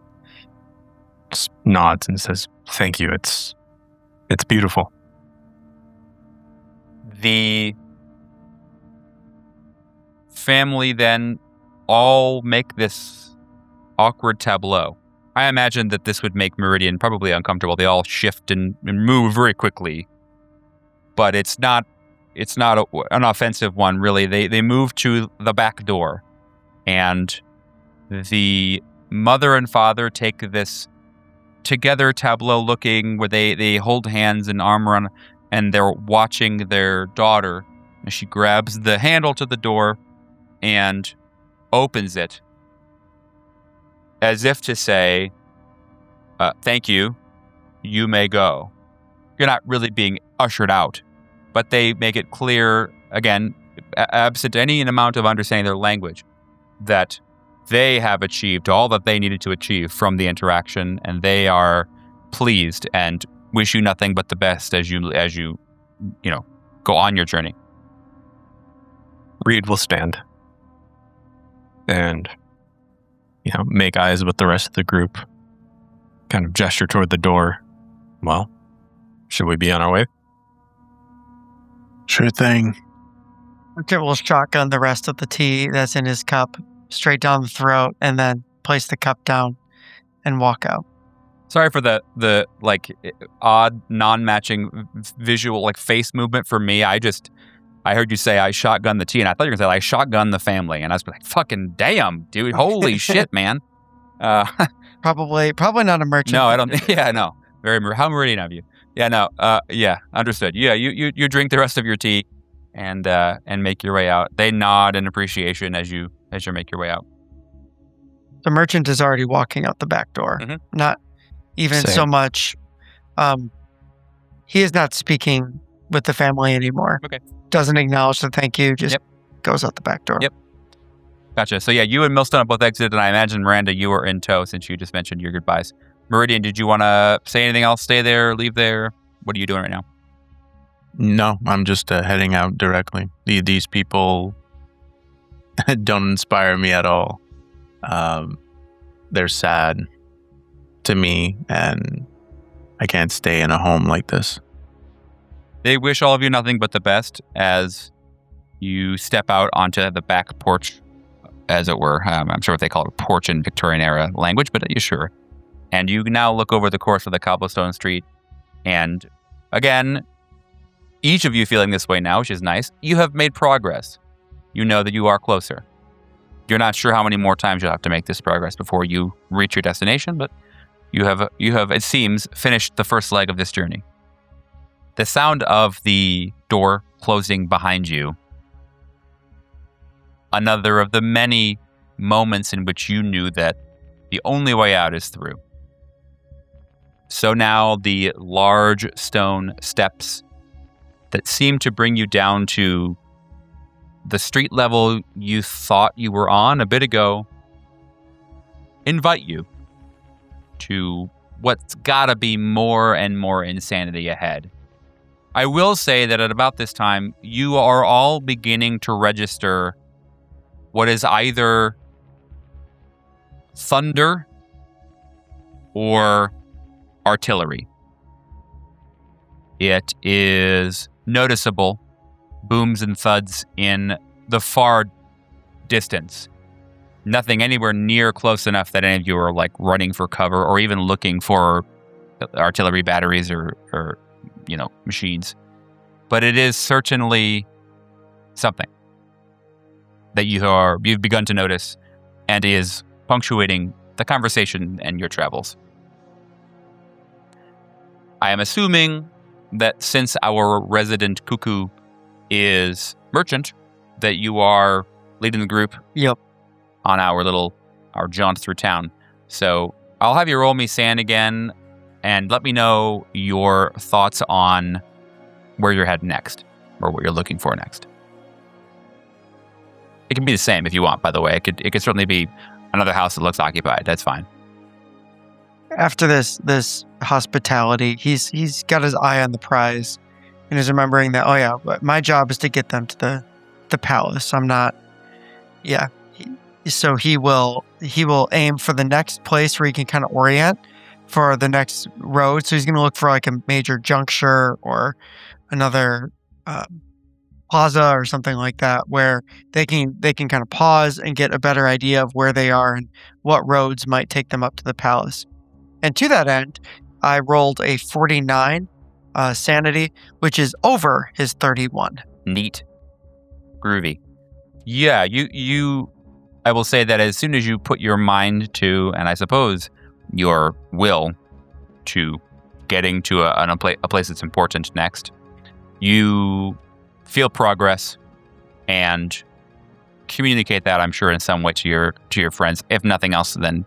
just nods and says, "Thank you. It's beautiful." The family then all make this awkward tableau. I imagine that this would make Meridian probably uncomfortable. They all shift and move very quickly, but it's not an offensive one, really. They move to the back door, and the mother and father take this together tableau looking where they hold hands and arm around, and they're watching their daughter. And she grabs the handle to the door and opens it as if to say, "Thank you, you may go." You're not really being ushered out. but they make it clear, again, absent any amount of understanding their language, that they have achieved all that they needed to achieve from the interaction, and they are pleased and wish you nothing but the best as you go on your journey. Reed will stand and, make eyes with the rest of the group, kind of gesture toward the door. Well, should we be on our way? Sure thing. Okay, we'll shotgun the rest of the tea that's in his cup straight down the throat, and then place the cup down and walk out. Sorry for the odd non-matching visual face movement for me. I heard you say I shotgun the tea, and I thought you were going to say I shotgun the family, and I was like, fucking damn, dude, holy shit, man. Probably not a merchant. No, I don't. Yeah, no. How Meridian of you? Yeah, no. Yeah, understood. Yeah, you drink the rest of your tea, and make your way out. They nod in appreciation as you make your way out. The merchant is already walking out the back door. Mm-hmm. Not even Same. so much. He is not speaking with the family anymore. Okay. Doesn't acknowledge the thank you. Just goes out the back door. Yep. Gotcha. So yeah, you and Millstone have both exited, and I imagine Miranda, you were in tow since you just mentioned your goodbyes. Meridian, did you want to say anything else? Stay there? Leave there? What are you doing right now? No, I'm just heading out directly. These people don't inspire me at all. They're sad to me, and I can't stay in a home like this. They wish all of you nothing but the best as you step out onto the back porch, as it were. I'm sure what they call it a porch in Victorian era language, but you sure. And you now look over the course of the cobblestone street, and again, each of you feeling this way now, which is nice. You have made progress. You know that you are closer. You're not sure how many more times you'll have to make this progress before you reach your destination, but you have, it seems, finished the first leg of this journey. The sound of the door closing behind you, another of the many moments in which you knew that the only way out is through. So now the large stone steps that seem to bring you down to the street level you thought you were on a bit ago invite you to what's gotta be more and more insanity ahead. I will say that at about this time, you are all beginning to register what is either thunder or artillery. It is noticeable booms and thuds in the far distance. Nothing anywhere near close enough that any of you are running for cover or even looking for artillery batteries or machines. But it is certainly something that you've begun to notice and is punctuating the conversation and your travels. I am assuming that since our resident cuckoo is merchant, that you are leading the group. Yep. On our jaunt through town. So I'll have you roll me sand again and let me know your thoughts on where you're heading next or what you're looking for next. It can be the same if you want, by the way. It could certainly be another house that looks occupied. That's fine. After this hospitality, he's got his eye on the prize and is remembering that, but my job is to get them to the palace. I'm not, so he will aim for the next place where he can kind of orient for the next road. So he's going to look for a major juncture or another plaza or something like that, where they can kind of pause and get a better idea of where they are and what roads might take them up to the palace. And to that end, I rolled a 49 sanity, which is over his 31. Neat. Groovy. Yeah, I will say that as soon as you put your mind to, and I suppose your will, to getting to a place that's important next, you feel progress and communicate that, I'm sure, in some way to your friends. If nothing else, then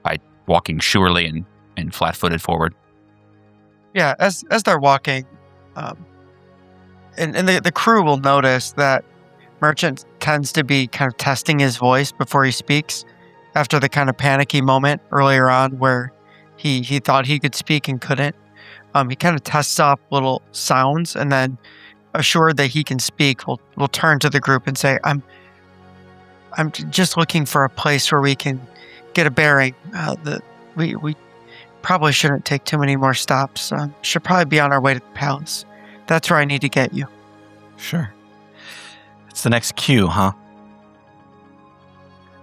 by walking surely and flat-footed forward. Yeah, as they're walking, and the crew will notice that Merchant tends to be kind of testing his voice before he speaks after the kind of panicky moment earlier on where he thought he could speak and couldn't. He kind of tests off little sounds, and then assured that he can speak, will turn to the group and say, I'm just looking for a place where we can get a bearing. We probably shouldn't take too many more stops. Should probably be on our way to the palace. That's where I need to get you. Sure. It's the next queue, huh?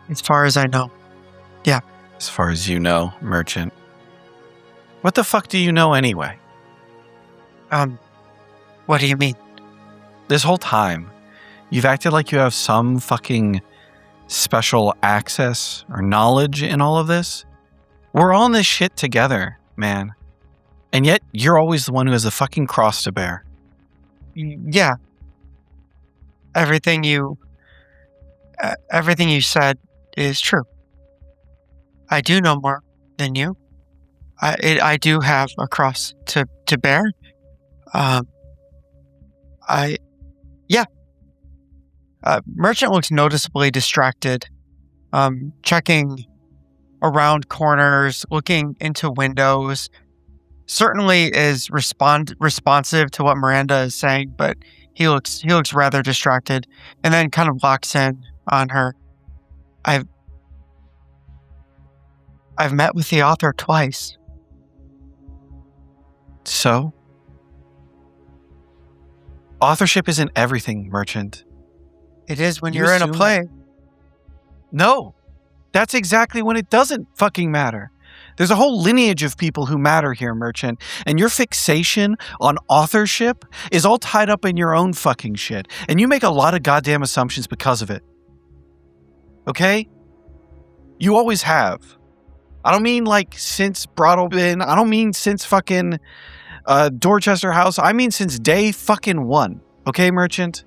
As far as I know. Yeah. As far as you know, Merchant. What the fuck do you know anyway? What do you mean? This whole time, you've acted like you have some fucking special access or knowledge in all of this. We're all in this shit together, man. And yet, you're always the one who has the fucking cross to bear. Yeah. Everything you said is true. I do know more than you. I do have a cross to bear. Merchant looks noticeably distracted, checking around corners, looking into windows. Certainly is responsive to what Miranda is saying, but he looks rather distracted, and then kind of locks in on her. I've met with the author twice. So? Authorship isn't everything, Merchant. It is when you're in a play. No. That's exactly when it doesn't fucking matter. There's a whole lineage of people who matter here, Merchant, and your fixation on authorship is all tied up in your own fucking shit, and you make a lot of goddamn assumptions because of it. Okay? You always have. I don't mean like since Broadalbin. I don't mean since fucking Dorchester House. I mean since day fucking one. Okay, Merchant?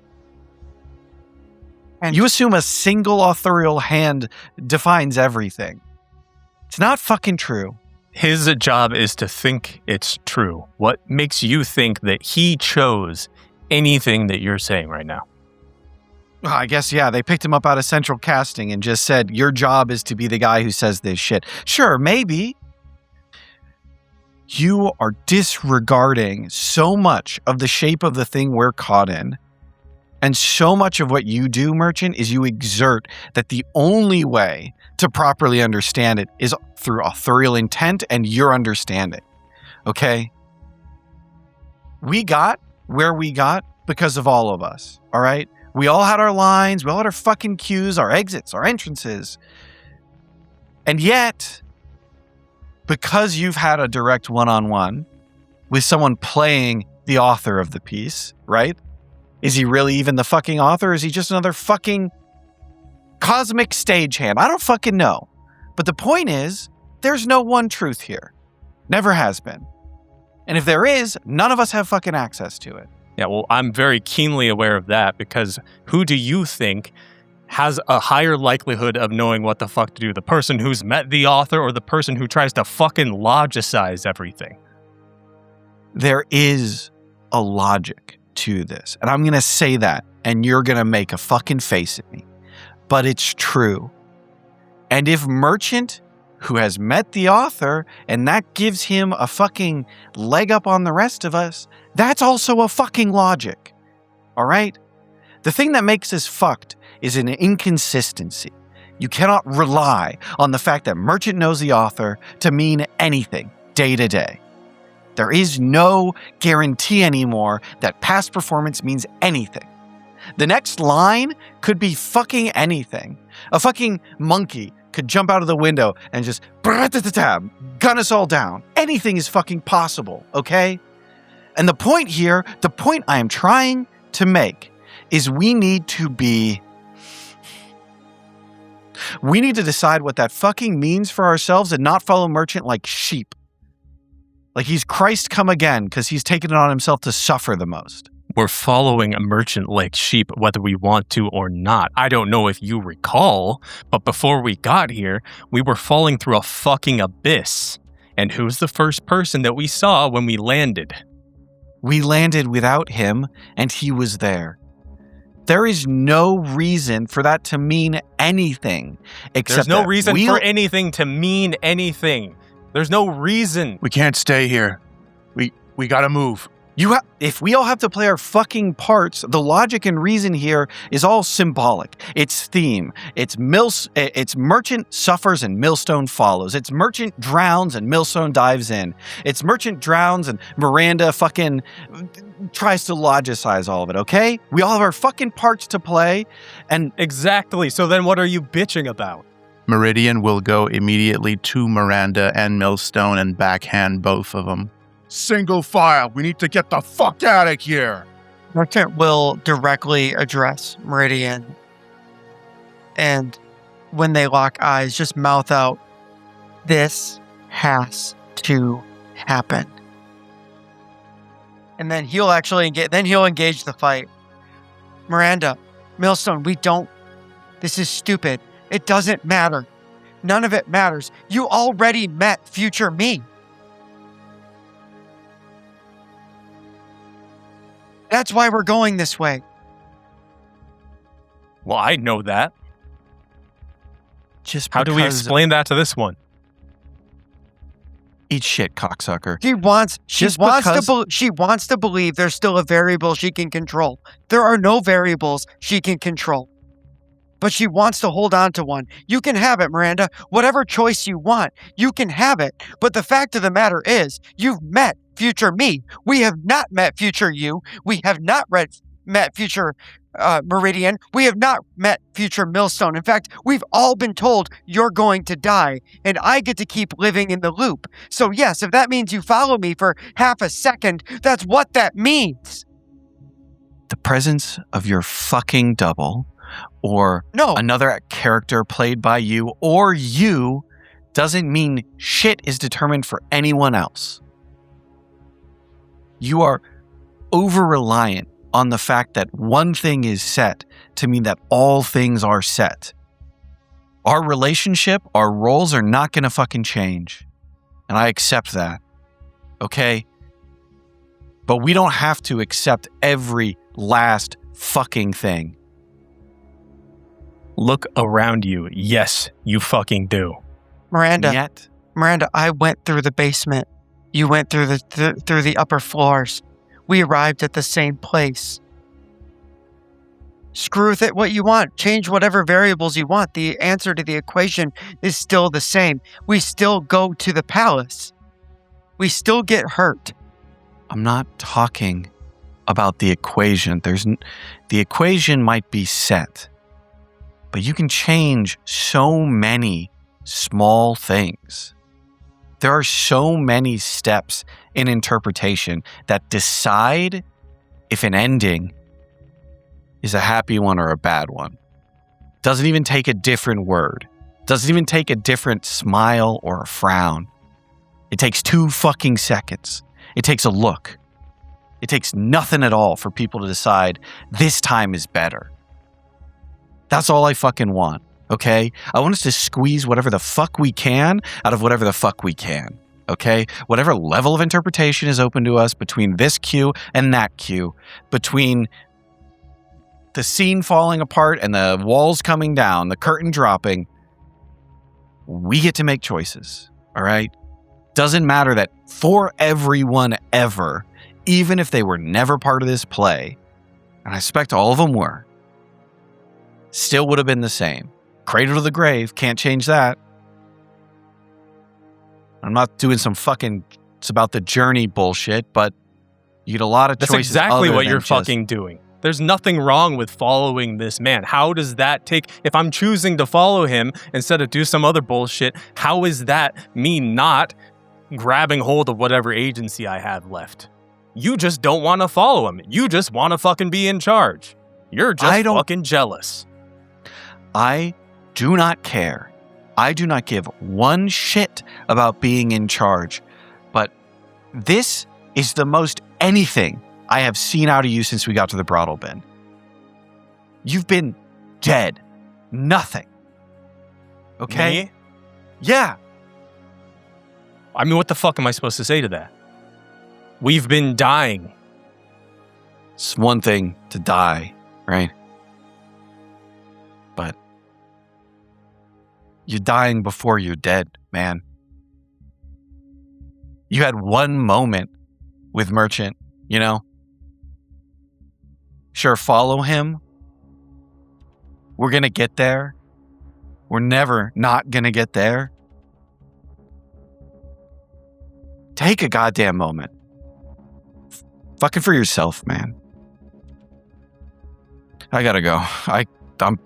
And you assume a single authorial hand defines everything. It's not fucking true. His job is to think it's true. What makes you think that he chose anything that you're saying right now? Well, I guess, yeah, they picked him up out of central casting and just said, your job is to be the guy who says this shit. Sure, maybe. You are disregarding so much of the shape of the thing we're caught in. And so much of what you do, Merchant, is you exert that the only way to properly understand it is through authorial intent and your understanding. Okay? We got where we got because of all of us. All right? We all had our lines. We all had our fucking cues, our exits, our entrances. And yet, because you've had a direct one-on-one with someone playing the author of the piece, right? Is he really even the fucking author? Or is he just another fucking cosmic stagehand? I don't fucking know. But the point is, there's no one truth here. Never has been. And if there is, none of us have fucking access to it. Yeah, well, I'm very keenly aware of that because who do you think has a higher likelihood of knowing what the fuck to do? The person who's met the author or the person who tries to fucking logicize everything? There is a logic to this. And I'm going to say that, and you're going to make a fucking face at me. But it's true. And if Merchant, who has met the author, and that gives him a fucking leg up on the rest of us, that's also a fucking logic. All right? The thing that makes us fucked is an inconsistency. You cannot rely on the fact that Merchant knows the author to mean anything day to day. There is no guarantee anymore that past performance means anything. The next line could be fucking anything. A fucking monkey could jump out of the window and just gun us all down. Anything is fucking possible, okay? And the point here, the point I am trying to make is we need to decide what that fucking means for ourselves and not follow Merchant like sheep. Like he's Christ come again because he's taken it on himself to suffer the most. We're following a Merchant like sheep whether we want to or not. I don't know if you recall, but before we got here, we were falling through a fucking abyss. And who's the first person that we saw when we landed? We landed without him, and he was there. There is no reason for that to mean anything. Except There's no that reason for anything to mean anything. There's no reason. We can't stay here. We gotta move. If we all have to play our fucking parts, the logic and reason here is all symbolic. It's theme. It's merchant suffers and Millstone follows. It's merchant drowns and Millstone dives in. It's merchant drowns and Miranda fucking tries to logicize all of it, okay? We all have our fucking parts to play, and... Exactly. So then what are you bitching about? Meridian will go immediately to Miranda and Millstone and backhand both of them. Single file. We need to get the fuck out of here. Merchant will directly address Meridian. And when they lock eyes, just mouth out, "This has to happen." And then he'll engage the fight. "Miranda, Millstone, this is stupid. It doesn't matter. None of it matters. You already met future me. That's why we're going this way." Well, I know that. How do we explain that to this one? Eat shit, cocksucker. She wants to believe there's still a variable she can control. There are no variables she can control. But she wants to hold on to one. You can have it, Miranda. Whatever choice you want, you can have it. But the fact of the matter is, you've met future me. We have not met future you. We have not met future Meridian. We have not met future Millstone. In fact, we've all been told you're going to die, and I get to keep living in the loop. So yes, if that means you follow me for half a second, that's what that means. The presence of your fucking double, or another character played by you, or you, doesn't mean shit is determined for anyone else. You are over-reliant on the fact that one thing is set to mean that all things are set. Our relationship, our roles are not going to fucking change. And I accept that. Okay? But we don't have to accept every last fucking thing. Look around you. Yes, you fucking do. Miranda, I went through the basement. You went through the upper floors. We arrived at the same place. Screw with it what you want. Change whatever variables you want. The answer to the equation is still the same. We still go to the palace. We still get hurt. I'm not talking about the equation. The equation might be set, but you can change so many small things. There are so many steps in interpretation that decide if an ending is a happy one or a bad one. Doesn't even take a different word. Doesn't even take a different smile or a frown. It takes 2 fucking seconds. It takes a look. It takes nothing at all for people to decide this time is better. That's all I fucking want. Okay? I want us to squeeze whatever the fuck we can out of whatever the fuck we can. Okay? Whatever level of interpretation is open to us between this queue and that queue, between the scene falling apart and the walls coming down, the curtain dropping, we get to make choices. All right? Doesn't matter that for everyone ever, even if they were never part of this play, and I expect all of them were, still would have been the same. Cradle to the grave, can't change that. I'm not doing some fucking it's about the journey bullshit, but you get a lot of choices. That's exactly what you're fucking doing. There's nothing wrong with following this man. How does that if I'm choosing to follow him instead of do some other bullshit, how is that me not grabbing hold of whatever agency I have left? You just don't want to follow him. You just want to fucking be in charge. You're just fucking jealous. I do not care. I do not give one shit about being in charge. But this is the most anything I have seen out of you since we got to the brothel bin. You've been dead. Nothing. Okay? Me? Yeah. I mean, what the fuck am I supposed to say to that? We've been dying. It's one thing to die, right? But you're dying before you're dead, man. You had one moment with Merchant, you know? Sure, follow him. We're gonna get there. We're never not gonna get there. Take a goddamn moment. Fucking for yourself, man. I gotta go. I'm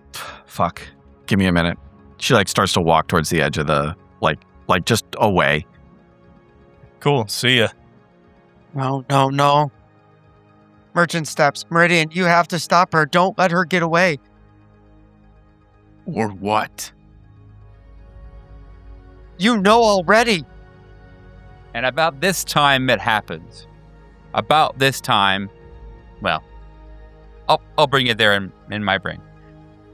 fuck. Give me a minute. She starts to walk towards the edge of the like just away. Cool. See ya. No. Merchant steps. Meridian, you have to stop her. Don't let her get away. Or what? You know already. And about this time it happens. About this time, well, I'll bring it there in my brain.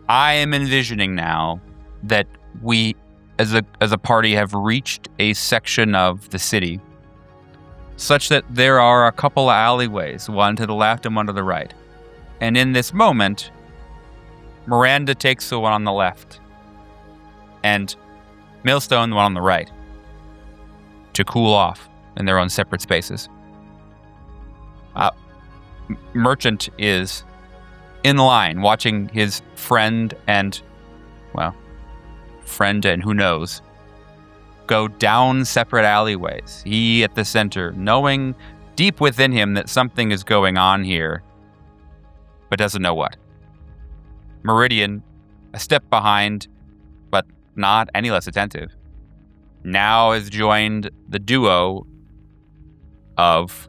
I am envisioning now that we, as a party, have reached a section of the city such that there are a couple of alleyways, one to the left and one to the right. And in this moment, Miranda takes the one on the left and Millstone the one on the right to cool off in their own separate spaces. Merchant is in line watching his friend and who knows, go down separate alleyways. He at the center, knowing deep within him that something is going on here, but doesn't know what. Meridian, a step behind, but not any less attentive, now has joined the duo of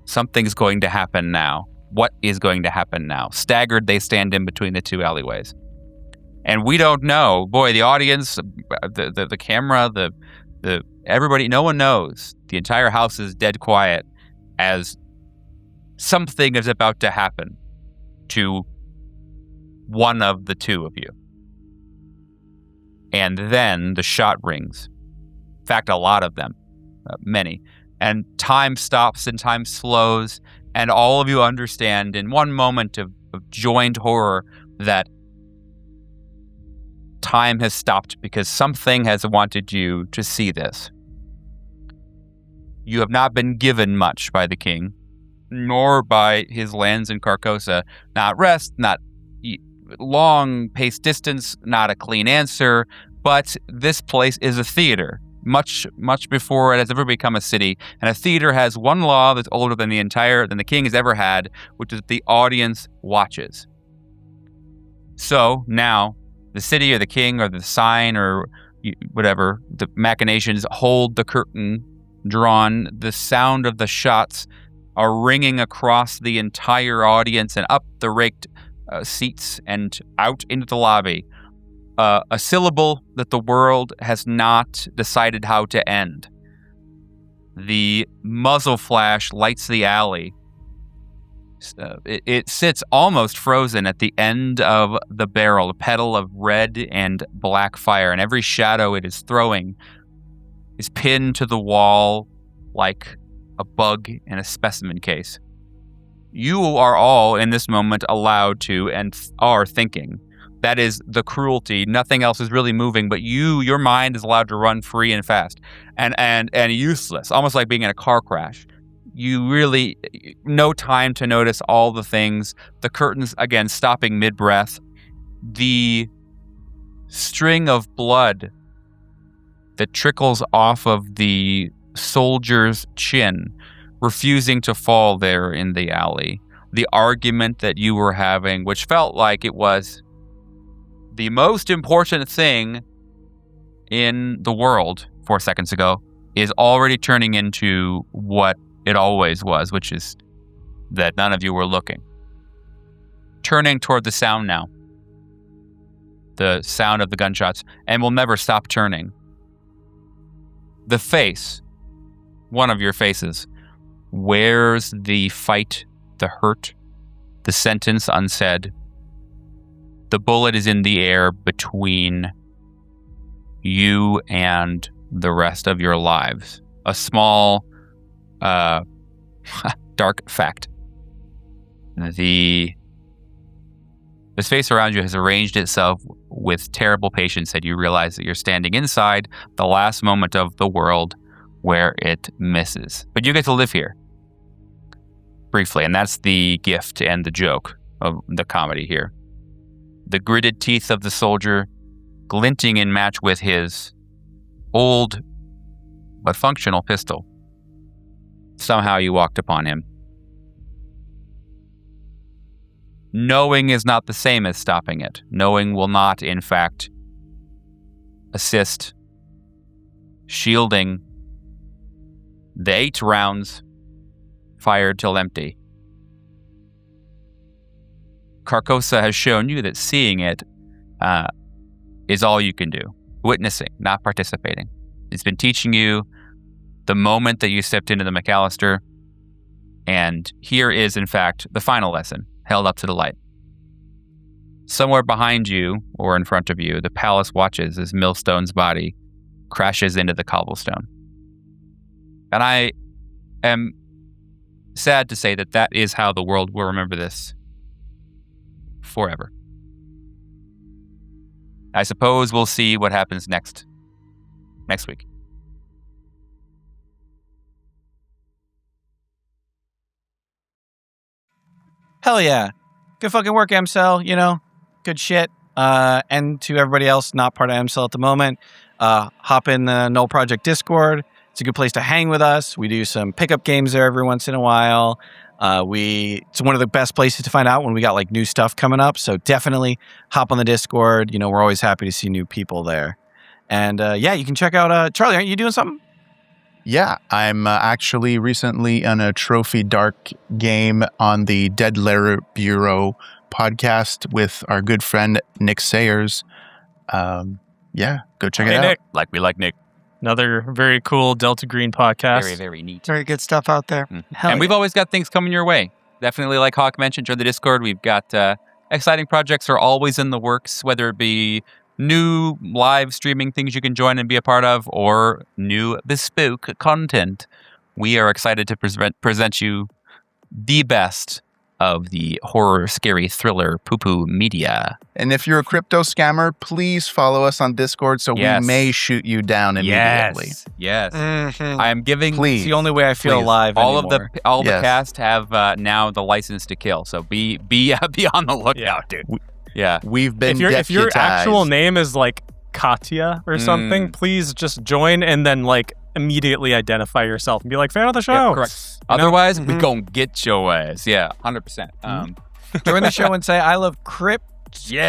something's going to happen now. What is going to happen now? Staggered, they stand in between the two alleyways. And we don't know. Boy, the audience, the camera, the everybody, no one knows. The entire house is dead quiet as something is about to happen to one of the two of you. And then the shot rings. In fact, a lot of them. Many. And time stops and time slows. And all of you understand in one moment of joined horror that time has stopped because something has wanted you to see this. You have not been given much by the king, nor by his lands in Carcosa. Not rest, not long paced distance, not a clean answer, but this place is a theater, much before it has ever become a city. And a theater has one law that's older than the king has ever had, which is the audience watches. So now, the city or the king or the sign or whatever, the machinations hold the curtain drawn. The sound of the shots are ringing across the entire audience and up the raked seats and out into the lobby. A syllable that the world has not decided how to end. The muzzle flash lights the alley. It sits almost frozen at the end of the barrel, a petal of red and black fire, and every shadow it is throwing is pinned to the wall like a bug in a specimen case. You are all, in this moment, allowed to and are thinking. That is the cruelty. Nothing else is really moving, but your mind is allowed to run free and fast and useless, almost like being in a car crash. You really, no time to notice all the things. The curtains, again, stopping mid-breath. The string of blood that trickles off of the soldier's chin, refusing to fall there in the alley. The argument that you were having, which felt like it was the most important thing in the world 4 seconds ago, is already turning into what it always was, which is that none of you were looking. Turning toward the sound now. The sound of the gunshots, and will never stop turning. The face, one of your faces, wears the fight, the hurt, the sentence unsaid. The bullet is in the air between you and the rest of your lives. A small, dark fact. The space around you has arranged itself with terrible patience, and you realize that you're standing inside the last moment of the world where it misses. But you get to live here briefly, and that's the gift and the joke of the comedy here. The gritted teeth of the soldier glinting in match with his old but functional pistol. Somehow you walked upon him. Knowing is not the same as stopping it. Knowing will not, in fact, assist shielding the 8 rounds fired till empty. Carcosa has shown you that seeing it is all you can do. Witnessing, not participating. It's been teaching you the moment that you stepped into the McAllister, and here is, in fact, the final lesson, held up to the light. Somewhere behind you, or in front of you, the palace watches as Millstone's body crashes into the cobblestone. And I am sad to say that that is how the world will remember this forever. I suppose we'll see what happens next week. Hell yeah. Good fucking work, MCell. Good shit. And to everybody else not part of MCell at the moment, hop in the Null Project Discord. It's a good place to hang with us. We do some pickup games there every once in a while. It's one of the best places to find out when we got like new stuff coming up. So definitely hop on the Discord. We're always happy to see new people there. And you can check out Charlie. Aren't you doing something? Yeah, I'm actually recently in a Trophy Dark game on the Dead Letter Bureau podcast with our good friend Nick Sayers. Go check it out. Nick. We like Nick. Another very cool Delta Green podcast. Very, very neat. Very good stuff out there. Mm-hmm. And we've always got things coming your way. Definitely, like Hawk mentioned, join the Discord. We've got exciting projects are always in the works, whether it be new live streaming things you can join and be a part of, or new bespoke content. We are excited to present you the best of the horror, scary, thriller, poo-poo media. And if you're a crypto scammer, please follow us on Discord so we may shoot you down immediately. Yes. Mm-hmm. I am giving... It's the only way I feel alive all anymore. All the cast have now the license to kill, so be on the lookout, dude. Yeah. We've been if your actual name is like Katya or something, please just join and then like immediately identify yourself and be like, fan of the show. Yeah, correct. Otherwise, we gonna get your ass. Yeah, 100%. Join the show and say, I love Crypt Keeper.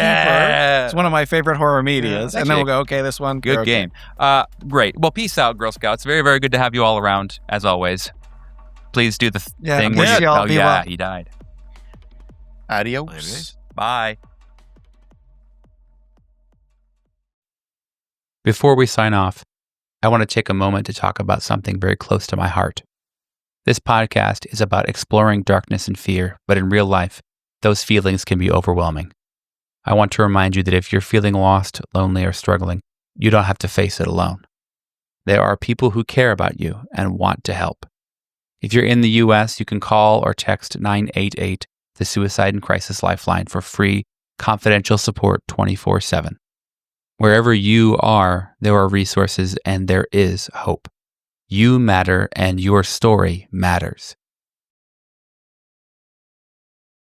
It's one of my favorite horror medias. And then we'll go, okay, this one. Good game. Great. Well, peace out, Girl Scouts. Very, very good to have you all around, as always. Please do the thing where well. He died. Adios. Bye. Before we sign off, I want to take a moment to talk about something very close to my heart. This podcast is about exploring darkness and fear, but in real life, those feelings can be overwhelming. I want to remind you that if you're feeling lost, lonely, or struggling, you don't have to face it alone. There are people who care about you and want to help. If you're in the U.S., you can call or text 988, the Suicide and Crisis Lifeline, for free, confidential support 24/7. Wherever you are, there are resources and there is hope. You matter and your story matters.